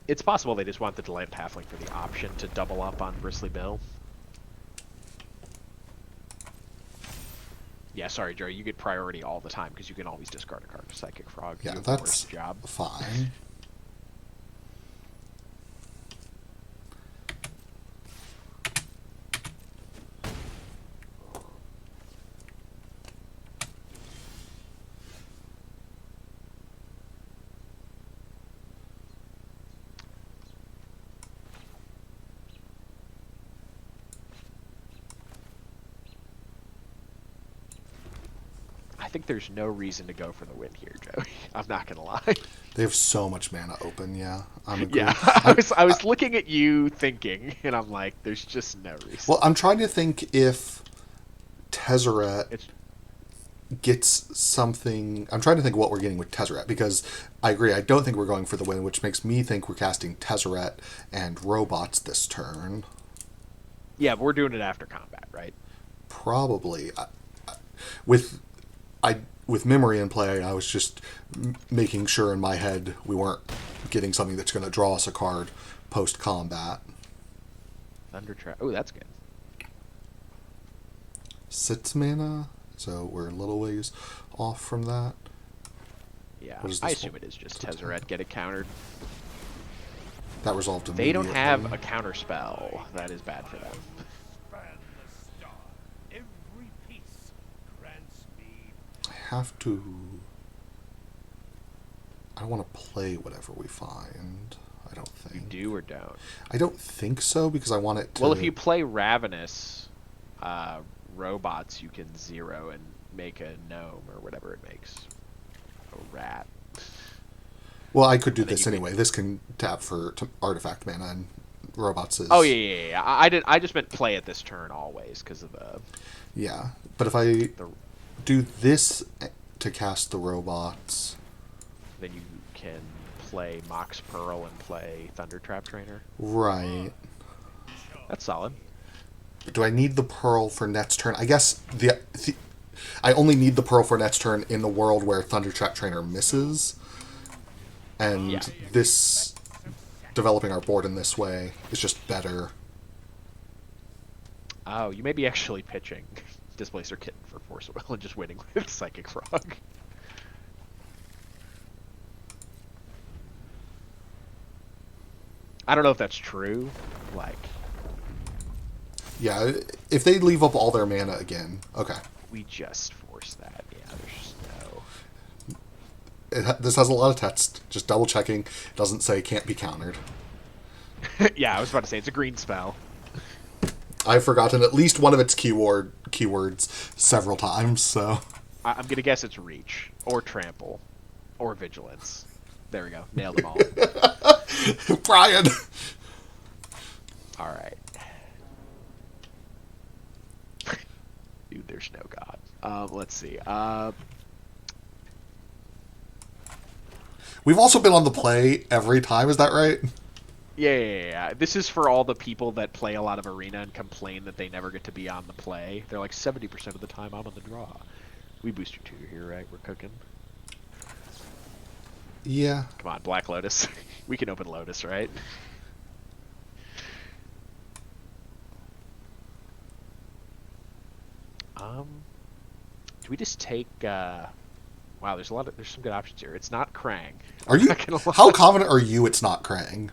It's possible they just want the Delighted Halfling for the option to double up on Bristly Bill. Yeah, sorry, Joey. You get priority all the time because you can always discard a card to Psychic Frog. yeah, You have the that's worst job. fine. I think there's no reason to go for the win here, Joey. I'm not gonna lie. They have so much mana open. Yeah, I'm agreeing. Yeah, I was looking at you thinking, and I'm like, there's just no reason. Well, I'm trying to think if Tezzeret It's gets something. I'm trying to think what we're getting with Tezzeret, because I agree. I don't think we're going for the win, which makes me think we're casting Tezzeret and robots this turn. Yeah, but we're doing it after combat, right? Probably. With I with memory in play, I was just making sure in my head we weren't getting something that's going to draw us a card post combat. Thunder Trap. Oh, that's good. 6 mana, so we're a little ways off from that. Yeah, What is I this assume one? it is just Tezzeret. Get it countered. That resolved They immediately. don't have a counter spell. That is bad for them. Span the star. Every piece grants me. I have to. I don't want to play whatever we find. I don't You think. do or don't? I don't think so, because I want it to. Well, if you play Ravenous robots, you can 0 and make a gnome or whatever it makes. A rat. Well, I could do And then this you could- anyway. This can tap for artifact mana, and robots is. Oh yeah. I just meant play it this turn always because of the. Yeah, but if I The do this to cast the robots, then you can play Mox Pearl and play Thunder Trap Trainer. right? That's solid. Do I need the pearl for next turn? I guess I only need the pearl for next turn in the world where Thunder Trap Trainer misses, and Yeah. this developing our board in this way is just better. Oh, you may be actually pitching Displacer Kitten for Force Will and just winning with Psychic Frog. I don't know if that's true. Like, Yeah, if they leave up all their mana again, okay. we just force that. Yeah, there's just no. This has a lot of text. Just double checking. It doesn't say can't be countered. Yeah, I was about to say it's a green spell. I've forgotten at least one of its keywords several times. So I'm gonna guess it's reach or trample or vigilance. There we go. Nailed them all. Bryan. All right. Dude, there's no god. Let's see. We've also been on the play every time. Is that right? Yeah. This is for all the people that play a lot of Arena and complain that they never get to be on the play. They're like 70% of the time I'm on the draw. We booster 2 here, right? We're cooking. Yeah. Come on, Black Lotus. We can open Lotus, right? Do we just take? Wow, there's some good options here. It's not Krang. Are you? Not gonna lie. How confident are you? It's not Krang.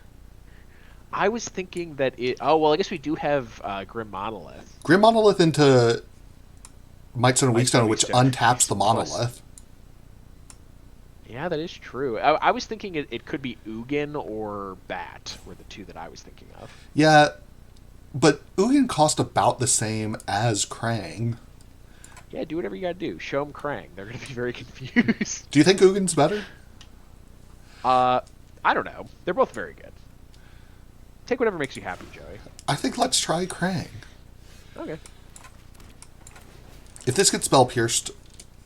I was thinking that it. Oh well, I guess we do have Grim Monolith. Grim Monolith into Mightstone and Mightstone, Weakstone, which Weakstone. untaps the Plus- monolith. Yeah, that is true. I was thinking it could be Ugin or Bat were the two that I was thinking of. Yeah, but Ugin cost about the same as Krang. Yeah, do whatever you gotta do. Show them Krang. They're gonna be very confused. Do you think Ugin's better? I don't know. They're both very good. Take whatever makes you happy, Joey. I think let's try Krang. Okay. If this gets spell pierced,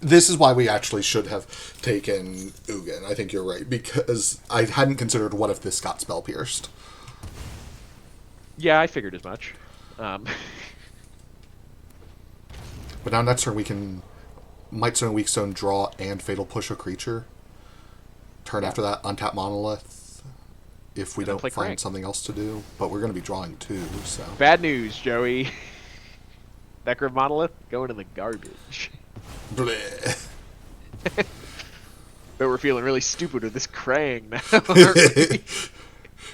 this is why we actually should have taken Ugin. I think you're right, because I hadn't considered what if this got spell pierced. Yeah, I figured as much. But now next turn we can Mightstone and Weakstone draw and Fatal Push a creature. Turn after that, untap Monolith. If we And then don't play find Krang. something else to do. But we're going to be drawing 2, so... Bad news, Joey. That Grim Monolith going in the garbage. Bleh. But we're feeling really stupid with this Krang now. aren't we?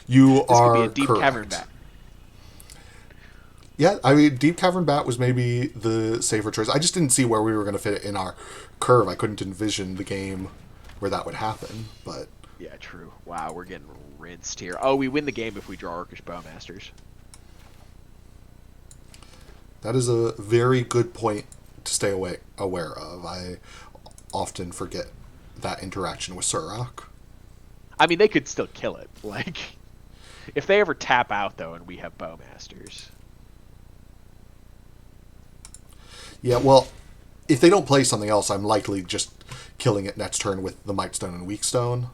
You This are could be a deep correct. cavern bat. Yeah, I mean, Deep Cavern Bat was maybe the safer choice. I just didn't see where we were going to fit it in our curve. I couldn't envision the game where that would happen, but... Yeah, true. Wow, we're getting rinsed here. Oh, we win the game if we draw Orcish Bowmasters. That is a very good point to stay aware of. I often forget that interaction with Surak. I mean, they could still kill it. Like, if they ever tap out, though, and we have Bowmasters. Yeah, well, if they don't play something else, I'm likely just killing it next turn with the Might Stone and Weak Stone.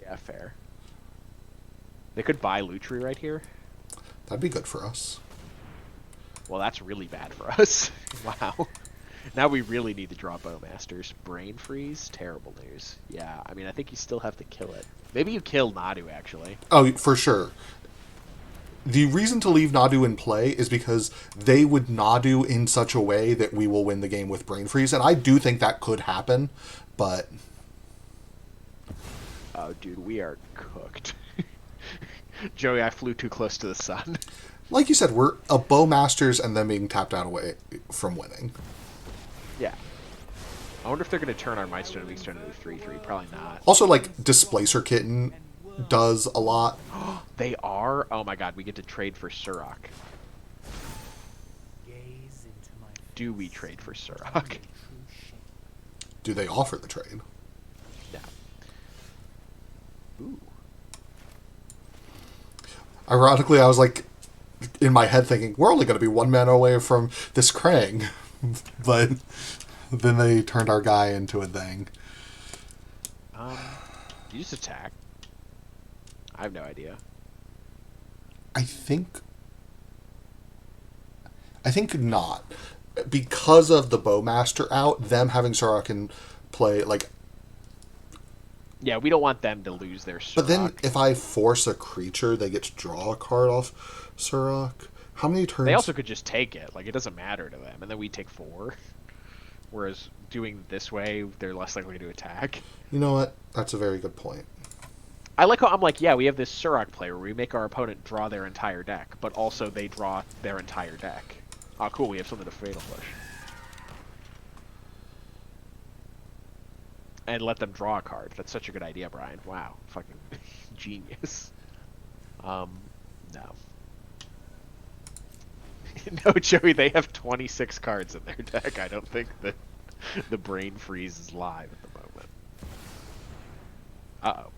Yeah, fair. They could buy Lutri right here. That'd be good for us. Well, that's really bad for us. Wow. Now we really need to draw Bowmasters. Brain Freeze? Terrible news. Yeah, I mean, I think you still have to kill it. Maybe you kill Nadu, actually. Oh, for sure. The reason to leave Nadu in play is because they would Nadu in such a way that we will win the game with Brain Freeze, and I do think that could happen, but... Oh, dude, we are cooked. Joey, I flew too close to the sun. Like you said, we're a Bowmasters and then being tapped out away from winning. Yeah. I wonder if they're going to turn our Might Stone and Weak Stone into 3/3. Probably not. Also, like, Displacer Kitten does a lot. They are? Oh my god, we get to trade for Surok. Gaze into my Do we trade for Surok? true shape. Do they offer the trade? No. Ooh. Ironically, I was like, in my head thinking, we're only going to be one mana away from this Krang. But then they turned our guy into a thing. You just attack. I have no idea. I think not. Because of the Bowmaster out, them having Surok in play, like... Yeah, we don't want them to lose their Surok. But then, if I force a creature, they get to draw a card off Surok. How many turns... They also could just take it. Like, it doesn't matter to them. And then we take 4. Whereas doing this way, they're less likely to attack. You know what? That's a very good point. I like how I'm like, yeah, we have this Surok play where we make our opponent draw their entire deck, but also they draw their entire deck. Oh, cool, we have something to Fatal Push. And let them draw a card. That's such a good idea, Brian. Wow. Fucking genius. No. No, Joey, they have 26 cards in their deck. I don't think that the Brain Freeze is live at the moment. Uh-oh.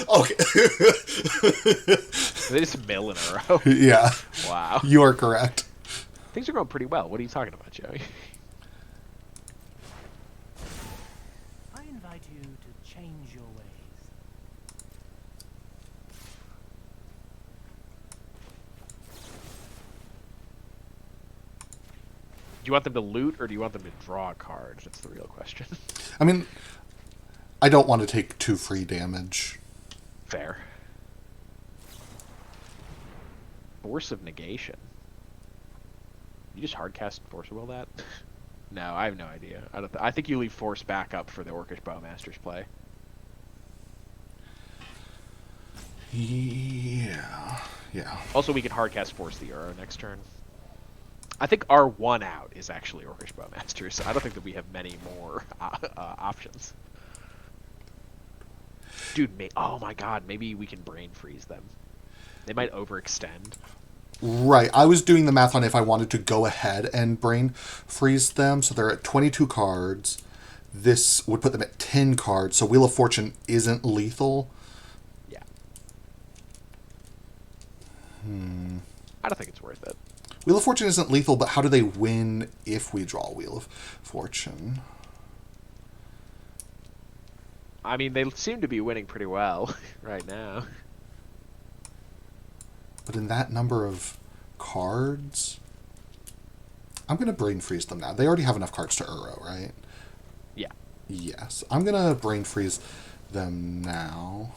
Okay. They just mill in a row. Yeah. Wow. You are correct. Things are going pretty well. What are you talking about, Joey? I invite you to change your ways. Do you want them to loot, or do you want them to draw a card? That's the real question. I mean, I don't want to take 2 free damage. Fair. Force of Negation. You just hardcast Force of Will that? No, I have no idea. I think you leave Force back up for the Orcish Bowmasters play. Yeah. Yeah. Also, we can hardcast Force the Uro next turn. I think our one out is actually Orcish Bowmasters. So I don't think that we have many more options. Dude, oh my god, maybe we can Brain Freeze them. They might overextend. Right. I was doing the math on if I wanted to go ahead and Brain Freeze them. So they're at 22 cards. This would put them at 10 cards. So Wheel of Fortune isn't lethal. Yeah. I don't think it's worth it. Wheel of Fortune isn't lethal, but how do they win if we draw Wheel of Fortune? I mean, they seem to be winning pretty well right now. But in that number of cards... I'm going to Brain Freeze them now. They already have enough cards to Uro, right? Yeah. Yes. I'm going to Brain Freeze them now.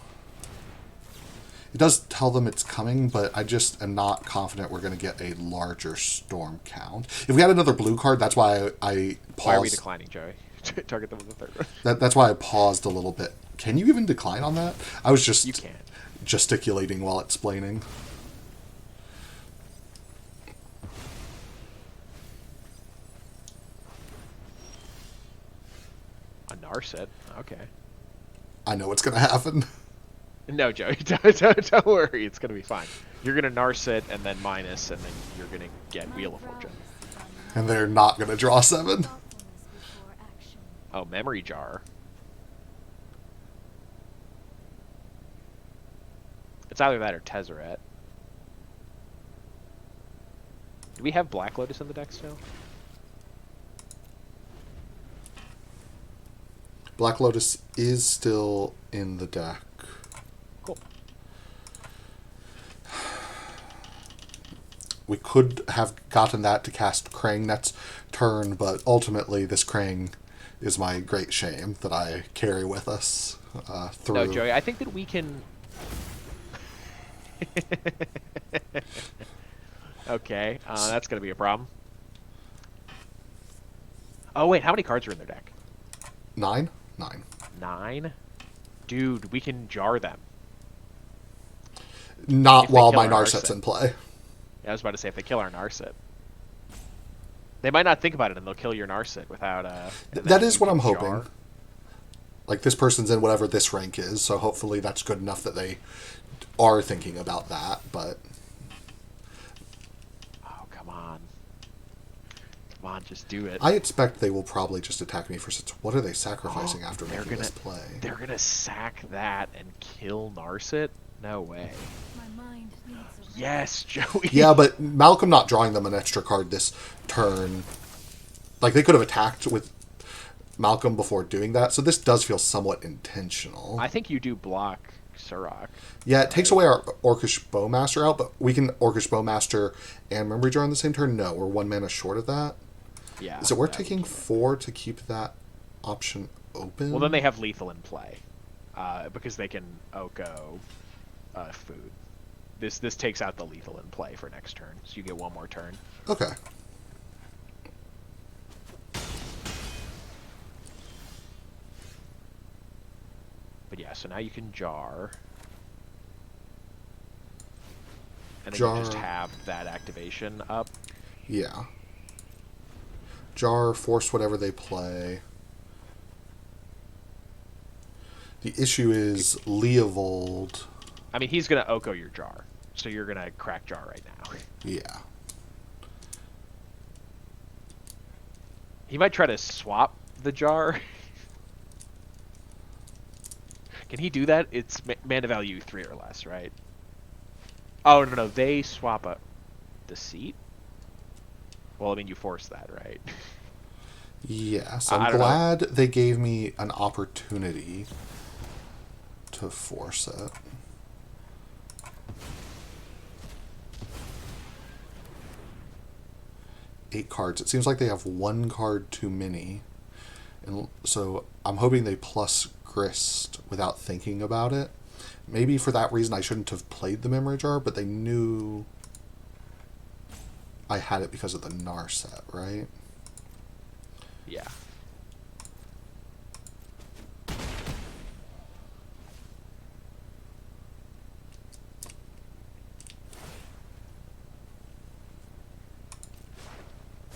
It does tell them it's coming, but I just am not confident we're going to get a larger storm count. If we had another blue card, that's why I paused. Why are we declining, Joey? Target them in the third round. That's why I paused a little bit. Can you even decline on that? I was just You can't. gesticulating while explaining. A Narset? Okay. I know what's going to happen. No, Joey, don't worry. It's going to be fine. You're going to Narset and then minus, and then you're going to get Wheel of Fortune. And they're not going to draw 7. Thoughtfulness before action. Oh, Memory Jar. It's either that or Tezzeret. Do we have Black Lotus in the deck still? Black Lotus is still in the deck. Cool. We could have gotten that to cast Krang next turn, but ultimately this Krang is my great shame that I carry with us through. No, Joey, I think that we can... Okay, that's going to be a problem. Oh, wait, how many cards are in their deck? 9? 9? Dude, we can jar them. Not If they while kill my our Narset's Narset. in play. I was about to say, if they kill our Narset. They might not think about it, and they'll kill your Narset without... That is what I'm hoping. jar. Like, this person's in whatever this rank is, so hopefully that's good enough that they are thinking about that, but... Oh, come on. Come on, just do it. I expect they will probably just attack me for such... What are they sacrificing after They're making this play? They're gonna sack that and kill Narset? No way. My mind needs a rest. Yes, Joey. Yeah, but Malcolm not drawing them an extra card this turn... Like, they could have attacked with Malcolm before doing that, so this does feel somewhat intentional. I think you do block Surrak. Yeah, it takes away our Orcish Bowmaster out, but we can Orcish Bowmaster and Memory Jar on the same turn? No, we're 1 mana short of that. Yeah. Is it worth that would taking keep it. 4 to keep that option open? Well, then they have lethal in play. Because they can Oko food. This takes out the lethal in play for next turn, so you get 1 more turn. Okay. But yeah, so now you can jar. And then Jar. you just have that activation up. Yeah. Jar, force whatever they play. The issue is Leovold. I mean, he's going to Oko your jar. So you're going to crack jar right now. Yeah. He might try to swap the jar. Can he do that? It's mana value 3 or less, right? Oh, no, they swap a Deceit? Well, I mean, you force that, right? Yes, I I'm don't know. glad they gave me an opportunity to force it. Eight cards. It seems like they have 1 card too many. And so I'm hoping they plus Grist without thinking about it. Maybe for that reason I shouldn't have played the Memory Jar, but they knew I had it because of the Narset, right? Yeah.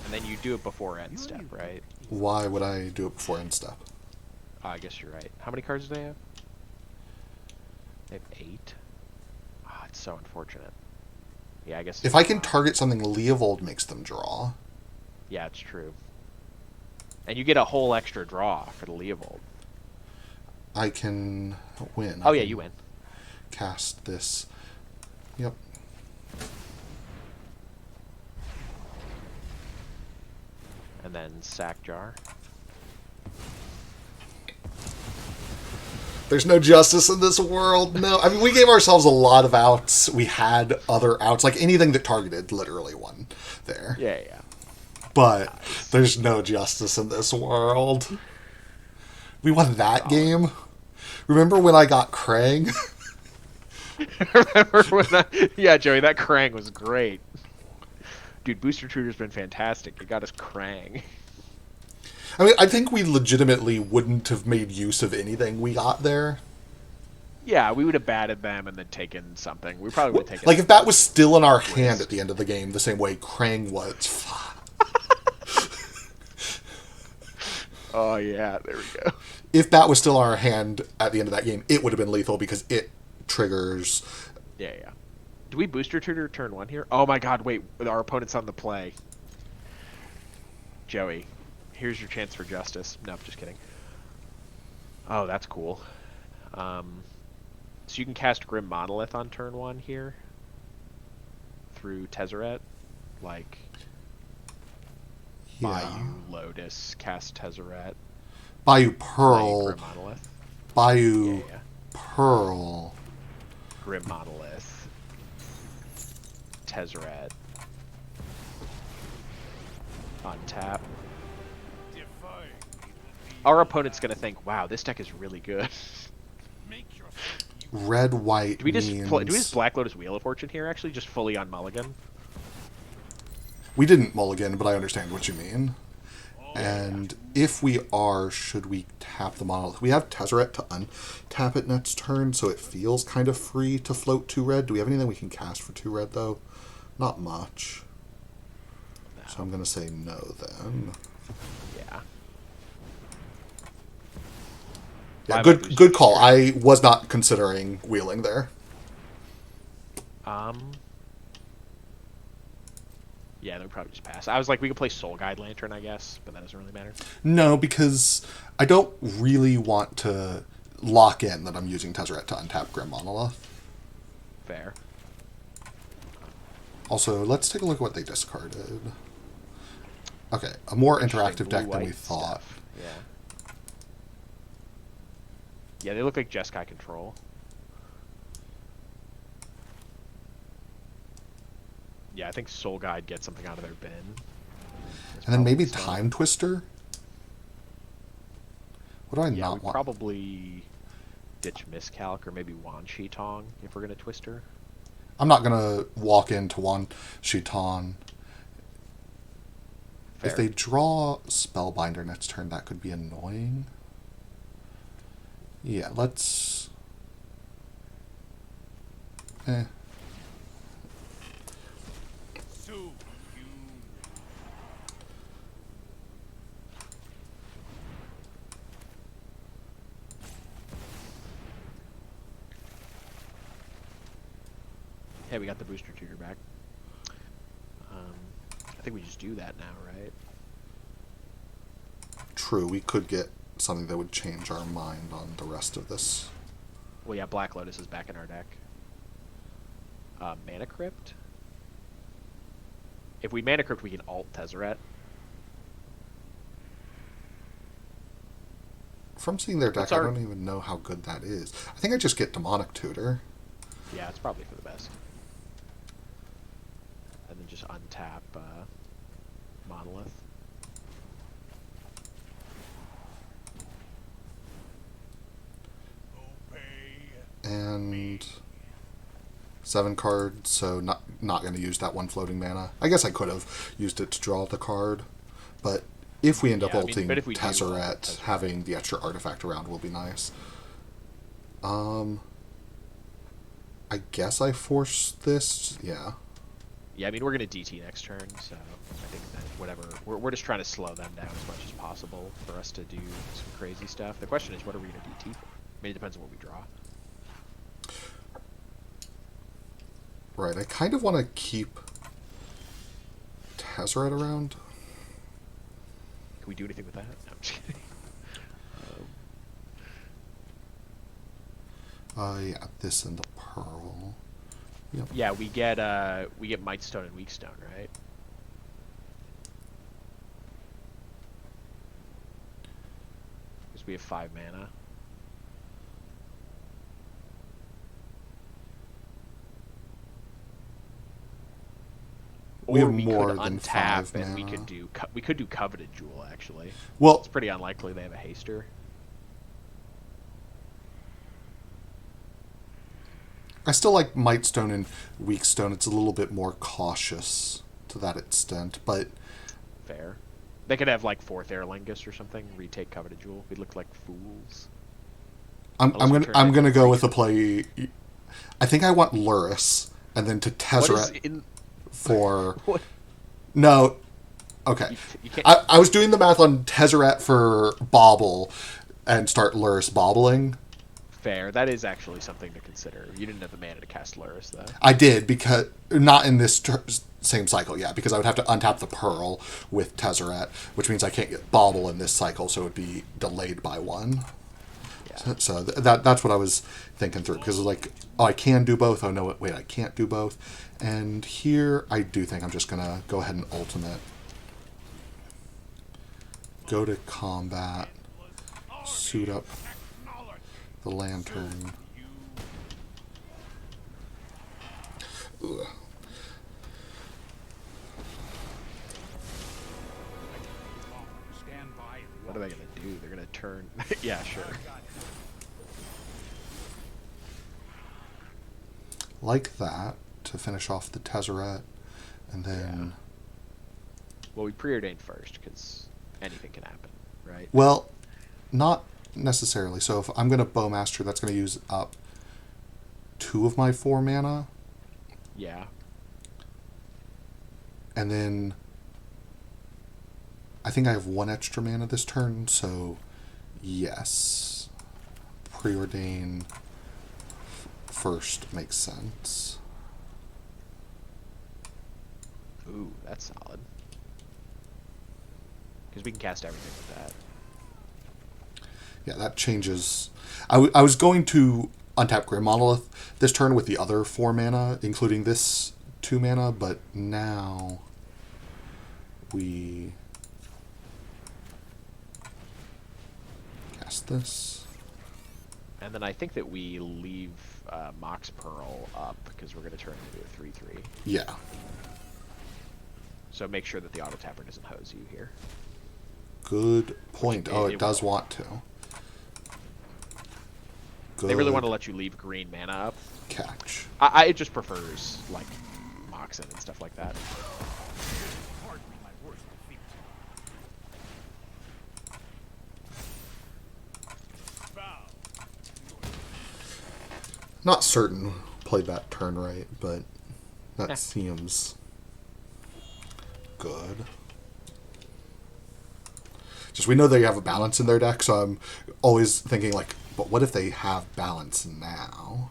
And then you do it before end step, right? Why would I do it before end step? Oh, I guess you're right. How many cards do they have? They have 8. Ah, it's so unfortunate. Yeah, I guess. If I can target something Leovold makes them draw. Yeah, it's true. And you get a whole extra draw for the Leovold. I can win. Oh I yeah, can you win. Cast this. Yep. And then sack jar. There's no justice in this world. No, I mean, we gave ourselves a lot of outs. We had other outs, like anything that targeted literally won there. Yeah, yeah. But there's no justice in this world. We won that game. Remember when I got Krang? Remember when yeah, Joey, that Krang was great. Dude, Booster Tutor's been fantastic. It got us Krang. I mean, I think we legitimately wouldn't have made use of anything we got there. Yeah, we would have batted them and then taken something. We probably would have taken... Like, if that was still in our hand at the end of the game, the same way Krang was. Oh, yeah, there we go. If that was still in our hand at the end of that game, it would have been lethal because it triggers... Yeah, yeah. Do we Booster Tutor turn 1 here? Oh my god, wait. Our opponent's on the play. Joey, here's your chance for justice. No, just kidding. Oh, that's cool. So you can cast Grim Monolith on turn 1 here through Tezzeret. Like, Yeah. Bayou Lotus, cast Tezzeret, Bayou play Pearl. Grim Monolith. Bayou Yeah. Pearl. Grim Monolith, Tezzeret, untap. Our opponent's gonna think, "Wow, this deck is really good." Red white Do we just means... do we just Black Lotus Wheel of Fortune here? Actually, just fully on Mulligan. We didn't mulligan, but I understand what you mean. And if we are, should we tap the monolith? We have Tezzeret to untap it next turn, so it feels kind of free to float 2 red. Do we have anything we can cast for 2 red, though? Not much. No. So I'm going to say no, then. Yeah. Yeah, good call. I was not considering wheeling there. Yeah, they'll probably just pass. I was like, we could play Soul Guide Lantern, I guess, but that doesn't really matter. No, because I don't really want to lock in that I'm using Tezzeret to untap Grim Monolith. Fair. Also, let's take a look at what they discarded. Okay, a more interactive deck than we Blue-white thought. stuff. Yeah. Yeah, they look like Jeskai Control. Yeah, I think Soul Guide gets something out of their bin. That's And then maybe probably Time Twister? What do I Yeah, not we'd want? probably ditch Miscalc or maybe Wan Shi Tong if we're gonna Twister. I'm not going to walk into Wan Shiton. Fair. If they draw Spellbinder next turn, that could be annoying. Yeah, let's... Hey, we got the booster tutor back. I think we just do that now, right? True, we could get something that would change our mind on the rest of this. Well, yeah, Black Lotus is back in our deck. Mana Crypt? If we Mana Crypt, we can alt Tezzeret. From seeing their deck, What's I our- don't even know how good that is. I think I just get Demonic Tutor. Yeah, it's probably for the best. And then just untap Monolith. And 7 cards, so not going to use that 1 floating mana. I guess I could have used it to draw the card, but if we end up Yeah, I mean, ulting but if we do, Tezzeret, Tezzeret. having the extra artifact around will be nice. I guess I force this. Yeah. Yeah, I mean, we're going to DT next turn, so I think that whatever... We're just trying to slow them down as much as possible for us to do some crazy stuff. The question is, what are we going to DT for? I mean, it depends on what we draw. Right, I kind of want to keep Tezzeret around. Can we do anything with that? No, I'm just kidding. Yeah, this and the Pearl. Yep. Yeah, we get Mightstone and Weakstone, right? Because we have 5 mana. We Or have we more could than untap 5 and we mana. could do we could do Coveted Jewel actually. Well, It's pretty unlikely they have a haster. I still like Mightstone and Weakstone. It's a little bit more cautious to that extent, but Fair. They could have like 4th Aerlingus or something, retake Coveted Jewel. We'd look like fools. I'm Unless we gonna turn I'm it gonna go into with a play. I think I want Luris, and then to What is Tezzeret in for what? no. Okay, You can't. I was doing the math on Tezzeret for Bobble, and start Luris bobbling. Fair. That is actually something to consider. You didn't have the mana to cast Luris though. I did, because not in this same cycle, yeah, because I would have to untap the Pearl with Tezzeret, which means I can't get Bobble in this cycle, so it would be delayed by 1. Yeah. So that's what I was thinking through, because like, oh, I can do both. Oh no, wait, I can't do both. And here, I do think I'm just gonna go ahead and ultimate. Go to combat. Suit up the lantern. Ugh. What are they gonna do? They're gonna turn. Yeah, sure. Like that to finish off the Tezzeret, and then. Well, we preordained first because anything can happen, right? Well, not necessarily. So if I'm going to Bowmaster, that's going to use up 2 of my 4 mana. Yeah. And then I think I have 1 extra mana this turn, so yes. Preordain first makes sense. Ooh, that's solid. Because we can cast everything with that. Yeah, that changes. I was going to untap Grim Monolith this turn with the other 4 mana, including this 2 mana, but now we cast this. And then I think that we leave Mox Pearl up because we're going to turn it into a 3/3. Yeah. So make sure that the auto tapper doesn't hose you here. Good point. Which Oh, it it does will. want to. Good They really want to let you leave green mana up. catch. It just prefers like Moxen and stuff like that. Not certain played that turn right, but that Yeah. seems good. Just we know they have a balance in their deck, so I'm always thinking like, but what if they have balance now?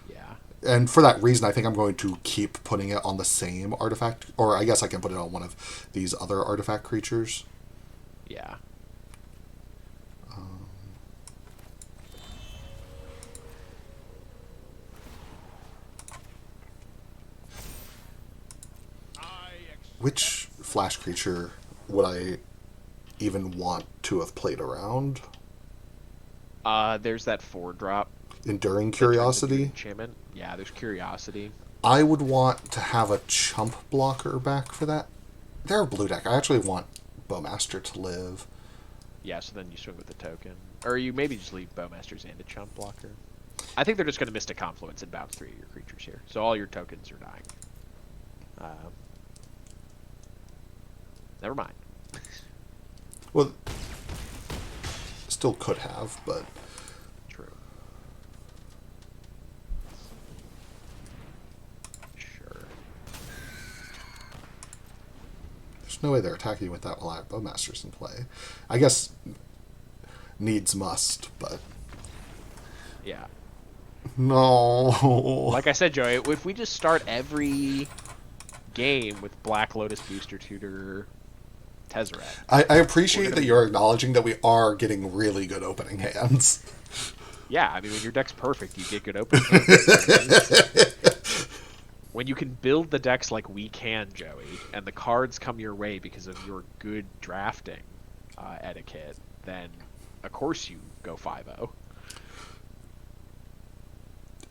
Yeah. And for that reason, I think I'm going to keep putting it on the same artifact, or I guess I can put it on one of these other artifact creatures. Yeah. Which flash creature would I even want to have played around? There's that 4-drop. Enduring that turns into Curiosity? Enchantment. Yeah, there's Curiosity. I would want to have a chump blocker back for that. They're a blue deck. I actually want Bowmaster to live. Yeah, so then you swing with the token. Or you maybe just leave Bowmasters and a Chump Blocker. I think they're just going to Mystic Confluence and bounce 3 of your creatures here. So all your tokens are dying. Never mind. Well, still could have, but True. Sure. there's no way they're attacking you with that while I have Bowmasters in play. I guess needs must, but Yeah. no. Like I said, Joey, if we just start every game with Black Lotus Booster Tutor Tezzeret. I appreciate that you're acknowledging that we are getting really good opening hands. Yeah, I mean, when your deck's perfect, you get good opening hands. When you can build the decks like we can, Joey, and the cards come your way because of your good drafting etiquette, then of course you go 5-0.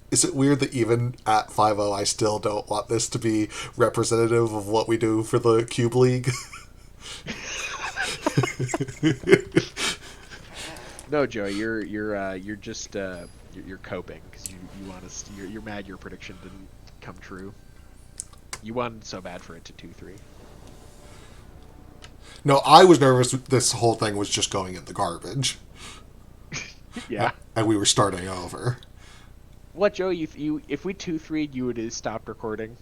Is it weird that even at 5-0 I still don't want this to be representative of what we do for the Cube League? No, Joey, you're just you're coping because you want us. You're mad your prediction didn't come true. You wanted so bad for it to 2-3. No, I was nervous this whole thing was just going in the garbage. Yeah. And we were starting over. What, Joey? If we 2-3'd, you would have stopped recording.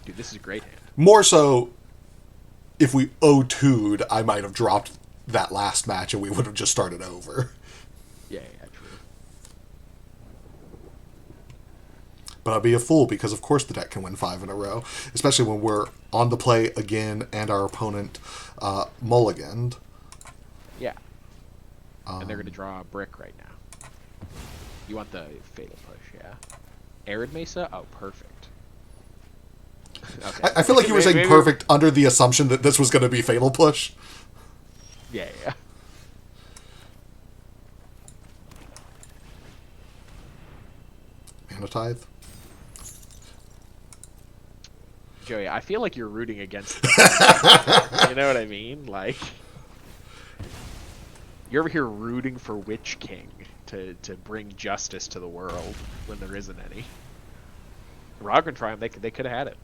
Dude, this is a great hand. More so, if we 0-2'd, I might have dropped that last match and we would have just started over. Yeah, true. But I'd be a fool because, of course, the deck can win 5 in a row, especially when we're on the play again and our opponent mulliganed. Yeah. And they're going to draw a brick right now. You want the Fatal Push, yeah. Arid Mesa? Oh, perfect. Okay. I feel like you were saying Maybe- perfect under the assumption that this was going to be Fatal Push. Yeah. Mana Tithe. Joey, I feel like you're rooting against the You know what I mean? Like, you're over here rooting for Witch King to bring justice to the world when there isn't any. Roggen Triumph, they could have had it.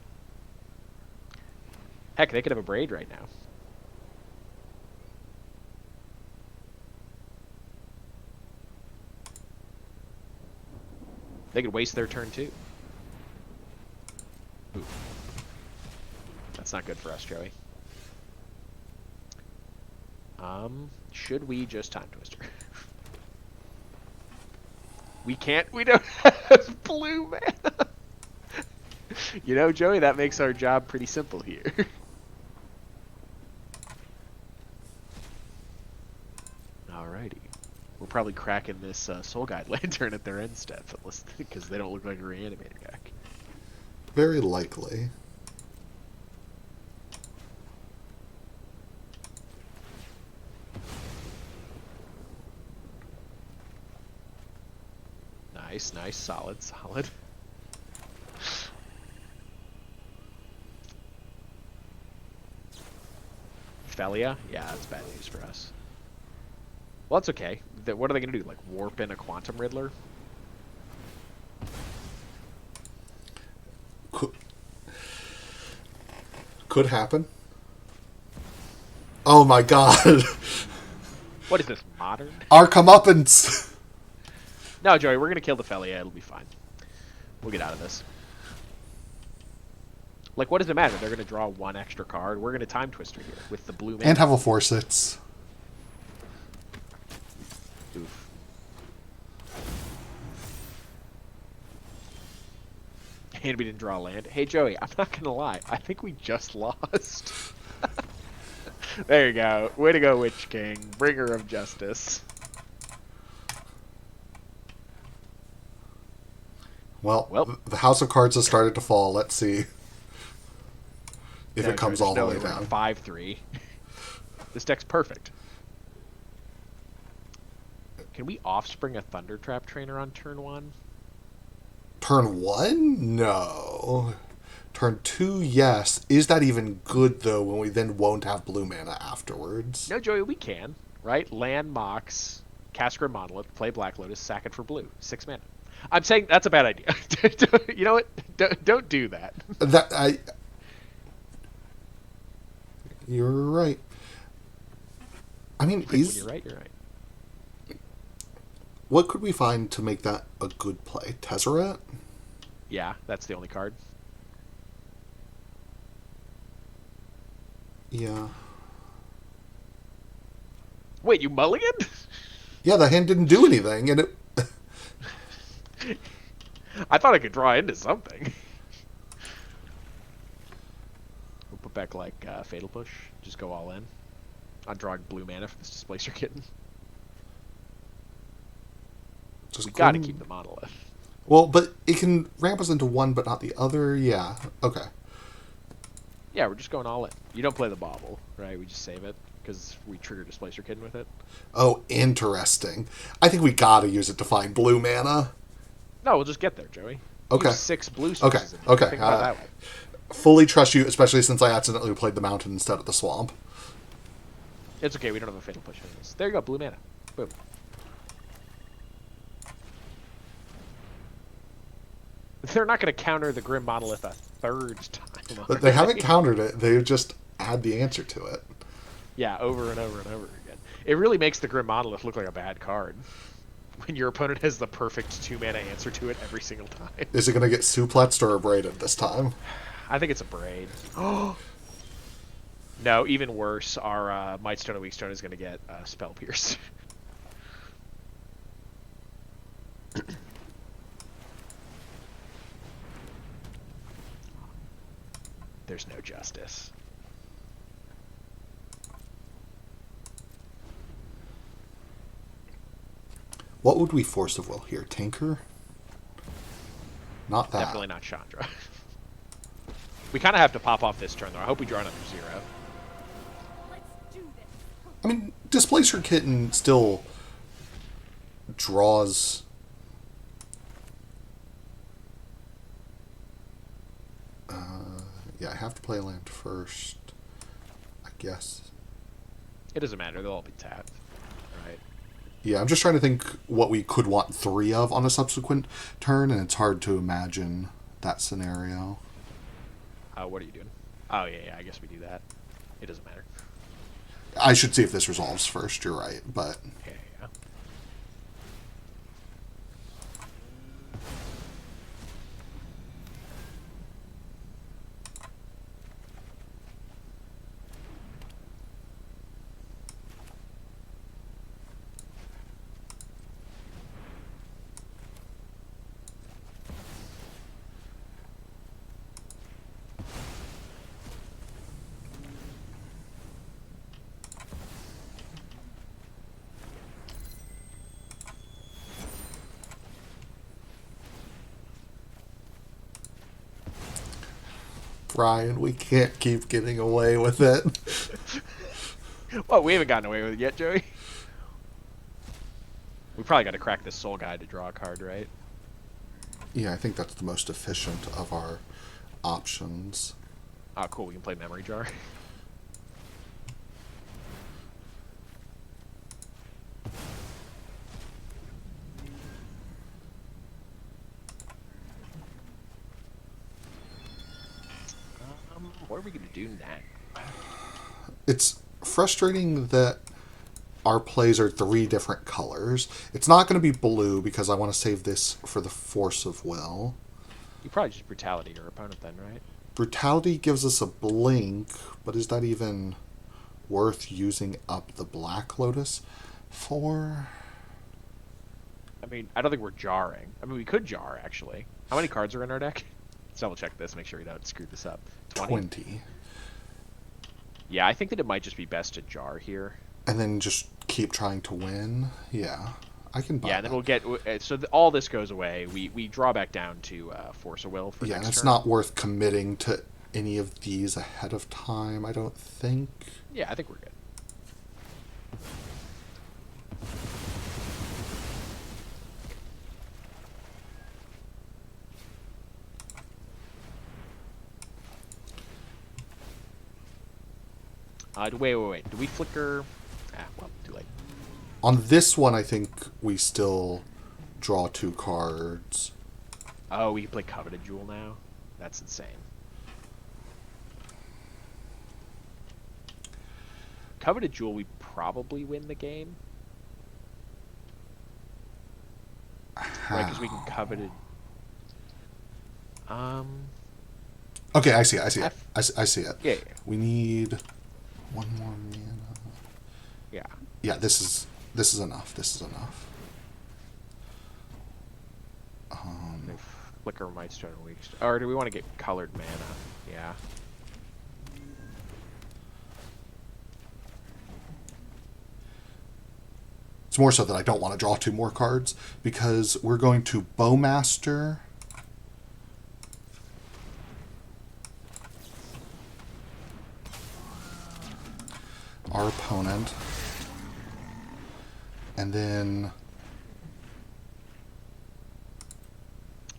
Heck, they could have a Braid right now. They could waste their turn too. Ooh. That's not good for us, Joey. Should we just Time Twister? We can't. We don't have blue mana. You know, Joey, that makes our job pretty simple here. Alrighty. We're probably cracking this Soul Guide Lantern at their end step, because they don't look like a reanimator deck. Very likely. Nice, solid. Felia? Yeah, that's bad news for us. Well, that's okay. What are they going to do? Like, warp in a Quantum Riddler? Could happen. Oh my god. What is this, modern? Our comeuppance. No, Joey, we're going to kill the Felia. It'll be fine. We'll get out of this. Like, what does it matter? They're going to draw one extra card. We're going to Time Twister here with the blue mana. And have a 4/6. Oof. And we didn't draw land. Hey, Joey, I'm not going to lie. I think we just lost. There you go. Way to go, Witch King. Bringer of justice. Well, the House of Cards has started to fall. Let's see if No, it comes Joey, all the there's way no way down. we're 5-3. This deck's perfect. Can we Offspring a Thunder Trap Trainer on turn 1? Turn 1? No. Turn 2, yes. Is that even good, though, when we then won't have blue mana afterwards? No, Joey, we can. Right? Land Mox, cast Grim Monolith, play Black Lotus, sack it for blue. 6 mana. I'm saying that's a bad idea. You know what? Don't do that. You're right. I mean, When you're right, you're right. what could we find to make that a good play? Tezzeret? Yeah, that's the only card. Yeah. Wait, you mulliganed? Yeah, the hand didn't do anything, and it... I thought I could draw into something. We'll put back, like, Fatal Push. Just go all in. I'm drawing blue mana for this Displacer Kitten. Just We gotta couldn't- keep the Monolith. Well, but it can ramp us into one, but not the other. Yeah. Okay. Yeah, we're just going all in. You don't play the Bauble, right? We just save it, because we trigger Displacer Kitten with it. Oh, interesting. I think we gotta use it to find blue mana. No, we'll just get there, Joey. Okay. Use 6 blue Okay. sources in there. Okay. Think about it that way. Fully trust you, especially since I accidentally played the mountain instead of the swamp. It's okay, we don't have a Fatal Push in this. There you go, blue mana. Boom. They're not going to counter the Grim Monolith a third time. But they haven't countered it. They just add the answer to it. Yeah, over and over and over again. It really makes the Grim Monolith look like a bad card. When your opponent has the perfect 2 mana answer to it every single time. Is it going to get suplexed or abraded this time? I think it's a Braid. No, even worse, our Mightstone and Weakstone is going to get Spell Pierce. There's no justice. What would we force of will here? Tinker? Not that. Definitely not Chandra. We kind of have to pop off this turn, though. I hope we draw another 0. Let's do this. I mean, Displacer Kitten still draws... yeah, I have to play a land first, I guess. It doesn't matter. They'll all be tapped. Right. Yeah, I'm just trying to think what we could want 3 of on a subsequent turn, and it's hard to imagine that scenario. What are you doing? Oh, yeah, I guess we do that. It doesn't matter. I should see if this resolves first, you're right, but... Yeah. Bryan, we can't keep getting away with it. Well, we haven't gotten away with it yet, Joey. We probably got to crack this soul guide to draw a card, right? Yeah, I think that's the most efficient of our options. Oh, cool. We can play memory jar. What are we going to do now? It's frustrating that our plays are 3 different colors. It's not going to be blue because I want to save this for the Force of Will. You probably just brutality your opponent then, right? Brutality gives us a blink, but is that even worth using up the Black Lotus for? I mean, I don't think we're jarring. I mean, we could jar, actually. How many cards are in our deck? Let's double check this, make sure we don't screw this up. 20. Yeah, I think that it might just be best to jar here. And then just keep trying to win? Yeah, I can buy Yeah, and then that. we'll get... So all this goes away. We draw back down to Force of Will for Yeah, next and it's turn. not worth committing to any of these ahead of time, I don't think. Yeah, I think we're good. Wait. Do we flicker? Well, too late. On this one, I think we still draw 2 cards. Oh, we can play Coveted Jewel now? That's insane. Coveted Jewel, we probably win the game. Right, because we can Coveted... Okay, I see it. I see it. Yeah. We need 1 more mana. Yeah. Yeah, this is enough. This is enough. Flicker Mightstone and Weak... Or do we want to get colored mana? Yeah. It's more so that I don't want to draw 2 more cards because we're going to Bowmaster. Our opponent. And then...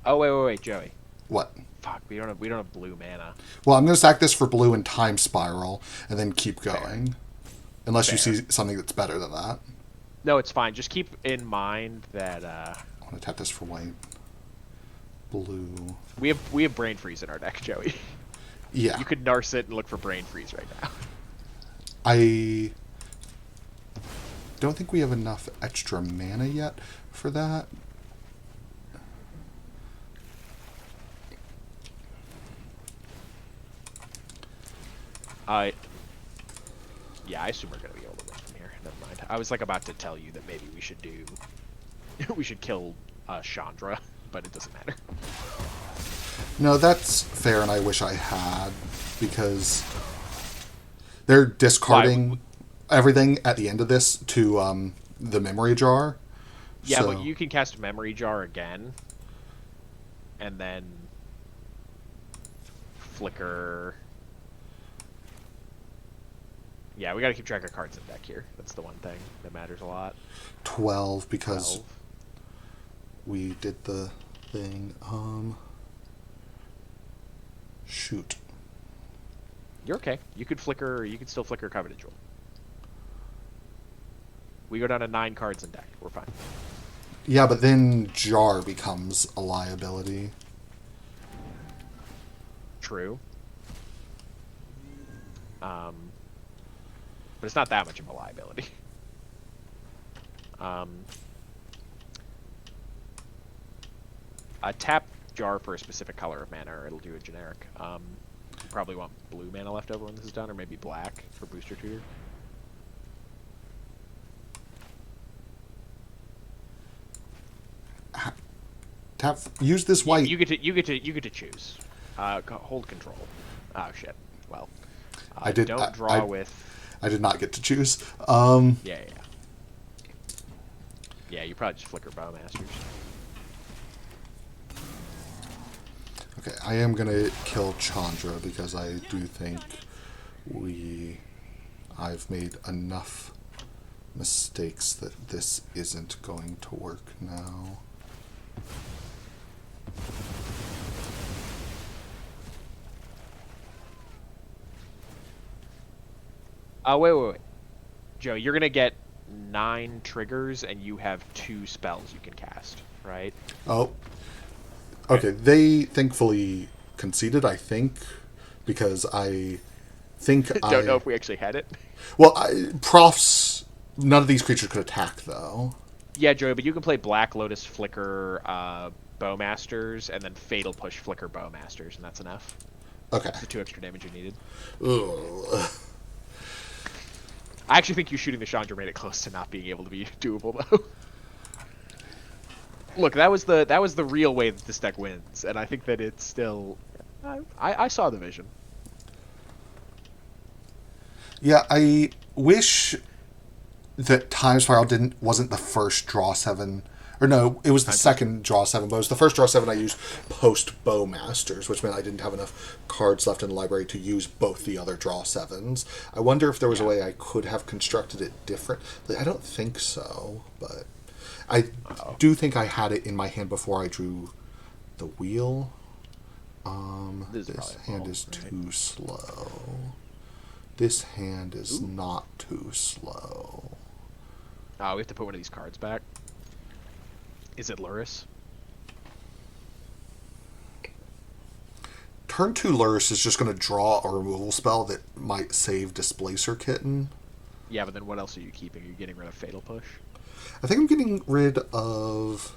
Oh, wait, Joey. What? Fuck, we don't have blue mana. Well, I'm going to sack this for blue and Time Spiral and then keep going. Unless you Fair. see something that's better than that. No, it's fine. Just keep in mind that I want to tap this for white. Blue. we have Brain Freeze in our deck, Joey. Yeah. You could Narset and look for Brain Freeze right now. I don't think we have enough extra mana yet for that. Yeah, I assume we're gonna be able to win from here. Never mind. I was like about to tell you that maybe we should do, we should kill Chandra, but it doesn't matter. No, that's fair, and I wish I had, because they're discarding everything at the end of this to the memory jar. Yeah, but So you can cast Memory Jar again, and then flicker. Yeah, we got to keep track of cards in deck here. That's the one thing that matters a lot. 12 because 12. we did the thing. Shoot. You're okay. You could flicker. You could still flicker Coveted Jewel. We go down to 9 cards in deck. We're fine. Yeah, but then Jar becomes a liability. True. But it's not that much of a liability. Tap Jar for a specific color of mana, or it'll do a generic. You probably want blue mana left over when this is done, or maybe black for booster tutor. Tap. Use this white. You get to choose. Hold control. Oh shit. Well, I did. Don't draw with. I did not get to choose. Yeah. Yeah, you probably just flicker Bowmasters. Okay, I am gonna kill Chandra because I do think I've made enough mistakes that this isn't going to work now. Wait. Joe, you're gonna get 9 triggers, and you have 2 spells you can cast, right? Oh. Okay, they thankfully conceded, I think, because I think Don't know if we actually had it. Well, Profs... None of these creatures could attack, though. Yeah, Joey, but you can play Black Lotus Flicker Bowmasters, and then Fatal Push Flicker Bowmasters, and that's enough. Okay. The 2 extra damage you needed. Ugh. I actually think you shooting the Chandra made it close to not being able to be doable, though. Look, that was the real way that this deck wins, and I think that it's still... I saw the vision. Yeah, I wish that Time Spiral wasn't the first draw 7... Or no, it was the second draw 7, but it was the first draw 7 I used post Bowmasters, which meant I didn't have enough cards left in the library to use both the other draw 7s. I wonder if there was a way I could have constructed it differently. I don't think so, but I do think I had it in my hand before I drew the wheel. This hand is too slow. This hand is not too slow. Oh, we have to put one of these cards back. Is it Luris? Turn 2 Luris is just going to draw a removal spell that might save Displacer Kitten. Yeah, but then what else are you keeping? Are you getting rid of Fatal Push? I think I'm getting rid of...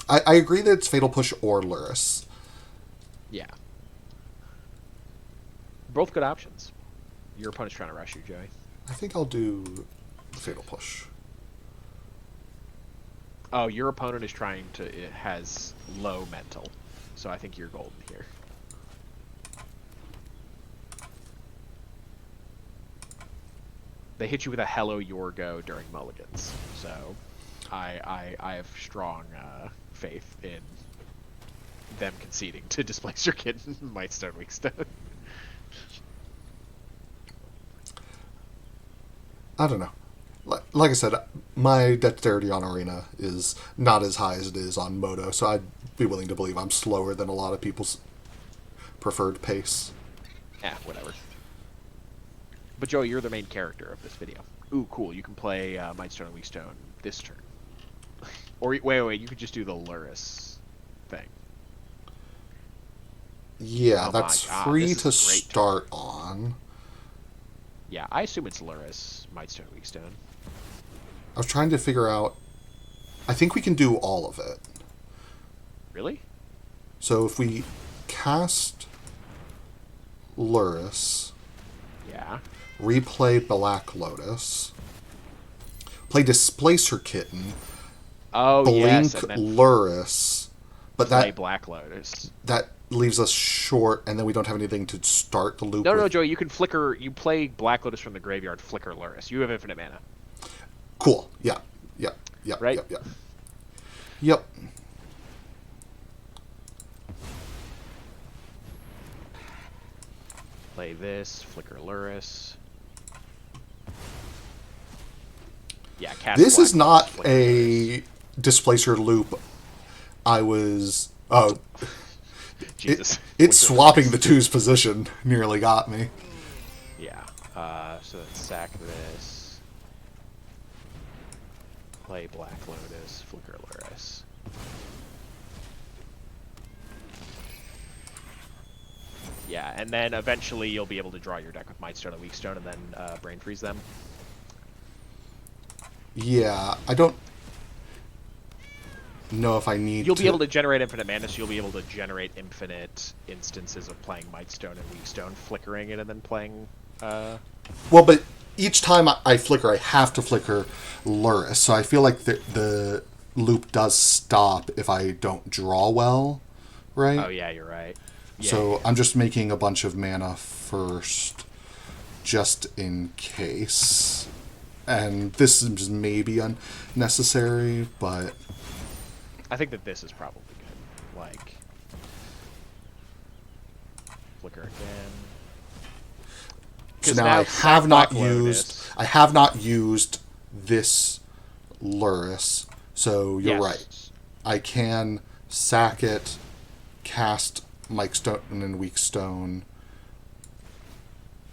I agree that it's Fatal Push or Luris. Yeah. Both good options. Your opponent's trying to rush you, Joey. I think I'll do Fatal Push. Oh, your opponent is trying to... It has low mental. So I think you're golden here. They hit you with a Hello Yorgo during Mulligans. So I have strong faith in them conceding to Displacer Kitten, Might Stone, Weak Stone. I don't know. Like I said, my dexterity on Arena is not as high as it is on Moto, so I'd be willing to believe I'm slower than a lot of people's preferred pace. Whatever. But Joey, you're the main character of this video. Ooh, cool. You can play Might Stone and Weak Stone this turn. Or wait, you could just do the Luris thing. Yeah, Oh that's my God, free this is to a great start on. Yeah, I assume it's Luris, Might Stone, Weak Stone. I was trying to figure out... I think we can do all of it. Really? So if we cast Luris, Yeah. replay Black Lotus, play Displacer Kitten, Oh, blink yes, and then Luris, but play Black Lotus. that leaves us short, and then we don't have anything to start the loop No, with. Joey, you can flicker... You play Black Lotus from the graveyard, flicker Luris. You have infinite mana. Cool. Yeah. Yep. right? Yep. Yep. Yep. Play this, flicker Luris. Yeah, cast This Black is Lotus, not flicker Luris. a displacer loop. I was. Oh, Jesus. it's Flicker swapping Luris. the two's position. Nearly got me. Yeah. So then sack this. Play Black Lotus, flicker Luris. Yeah, and then eventually you'll be able to draw your deck with Mightstone and Weakstone and then Brain Freeze them. Yeah, I don't know if I need You'll be able to generate infinite mana, so you'll be able to generate infinite instances of playing Mightstone and Weakstone, flickering it, and then playing... Well, but each time I flicker, I have to flicker Luris, so I feel like the loop does stop if I don't draw well, right? Oh, yeah, you're right. Yeah, So yeah. I'm just making a bunch of mana first, just in case. And this is maybe unnecessary, but... I think that this is probably good. Like... Flicker again. So 'Cause now I sack have not Black used... Lotus. I have not used this Luris, so you're Yes. right. I can sack it, cast Mike Stone and Weak Stone,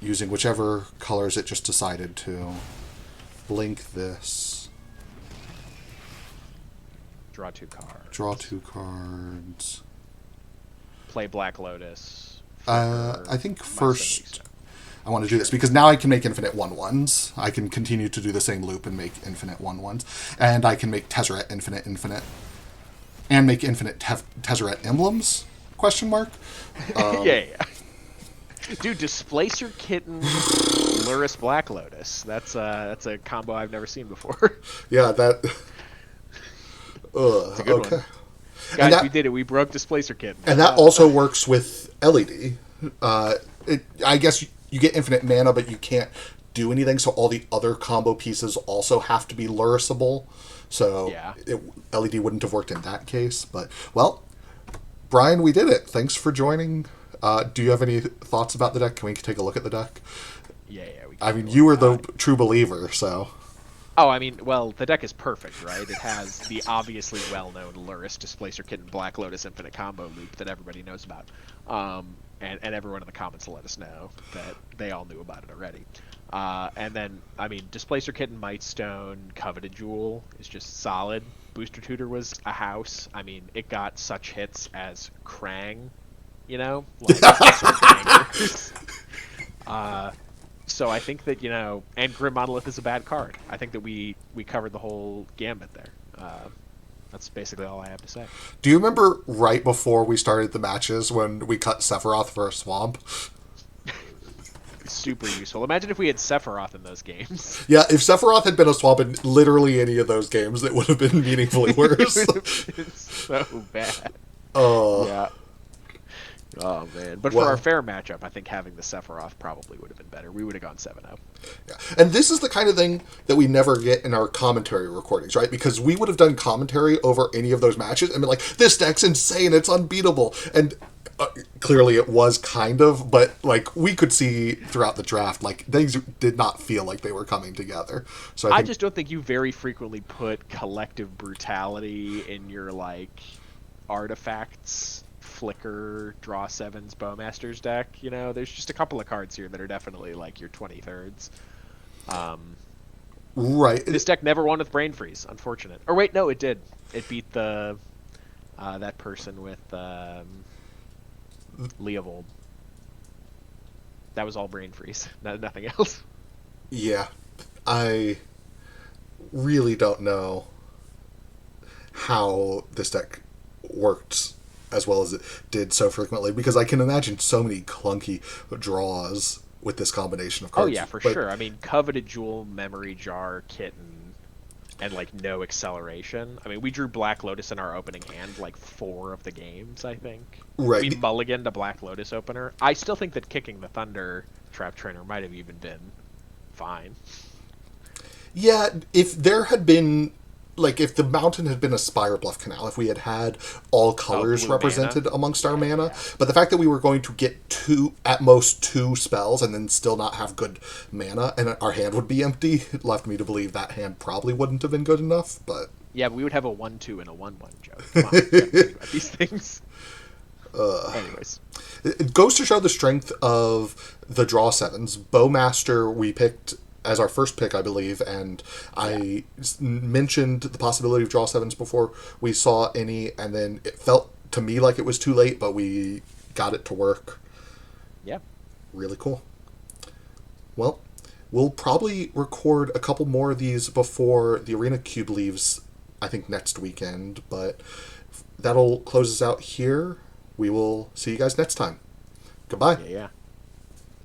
using whichever colors it just decided to. Blink this. Draw 2 cards. Draw 2 cards. Play Black Lotus. I think Mightstone, first Weakstone. I want to do this because now I can make infinite 1/1s. I can continue to do the same loop and make infinite 1/1s. And I can make Tezzeret infinite. And make infinite Tezzeret emblems? Question mark? Yeah. Dude, Displacer Kitten, Luris Black Lotus. That's a combo I've never seen before. Yeah, that... It's a good okay. one. Guys, that- we did it. We broke Displacer Kitten. And that also works with LED. I guess you get infinite mana, but you can't do anything, so all the other combo pieces also have to be Lurisable. So Yeah. LED wouldn't have worked in that case. But, well, Brian, we did it. Thanks for joining. Do you have any thoughts about the deck? Can we take a look at the deck? Yeah. I mean, you were the true believer, so... Oh, I mean, well, the deck is perfect, right? It has the obviously well-known Luris, Displacer Kitten, Black Lotus Infinite combo loop that everybody knows about. And everyone in the comments will let us know that they all knew about it already. And then, I mean, Displacer Kitten, Mightstone, Coveted Jewel is just solid. Booster Tutor was a house. I mean, it got such hits as Krang, you know? Like, so I think that, and Grim Monolith is a bad card. I think that we covered the whole gambit there. That's basically all I have to say. Do you remember right before we started the matches when we cut Sephiroth for a swamp? Super useful. Imagine if we had Sephiroth in those games. Yeah, if Sephiroth had been a swamp in literally any of those games, it would have been meaningfully worse. It would have been so bad. Yeah. Oh, man. But Well- for our fair matchup, I think having the Sephiroth probably would have been better. We would have gone 7-0. Yeah. And this is the kind of thing that we never get in our commentary recordings, right? Because we would have done commentary over any of those matches and been like, this deck's insane, it's unbeatable. And clearly it was kind of, but like we could see throughout the draft, like things did not feel like they were coming together. So I just don't think you very frequently put collective brutality in your, like, artifacts, flicker, draw 7s, Bowmasters deck. There's just a couple of cards here that are definitely, like, your 23rds. right. This deck never won with Brain Freeze, unfortunate. Or wait, no, it did. It beat that person with Leovold. That was all Brain Freeze, nothing else. Yeah. I really don't know how this deck worked as well as it did so frequently, because I can imagine so many clunky draws with this combination of cards. Oh yeah, for sure. I mean, Coveted Jewel, Memory Jar, Kitten, and like no acceleration. I mean, we drew Black Lotus in our opening hand like 4 of the games, I think. Right. We mulliganed a Black Lotus opener. I still think that kicking the Thunder Trap Trainer might have even been fine. Yeah, if there had been like if the mountain had been a Spire Bluff Canal, if we had all colors blue represented amongst our mana, yeah. but the fact that we were going to get at most two spells and then still not have good mana, and our hand would be empty, it left me to believe that hand probably wouldn't have been good enough. But Yeah, but we would have a 1/2 and a 1/1, Joe. Come on, we gotta think about these things. Anyways, it goes to show the strength of the draw sevens. Bowmaster we picked as our first pick, I believe, and I mentioned the possibility of draw sevens before we saw any, and then it felt to me like it was too late, but we got it to work. yeah. Really cool. Well, we'll probably record a couple more of these before the Arena Cube leaves, I think next weekend, but that'll close us out here. We will see you guys next time. Goodbye. Yeah.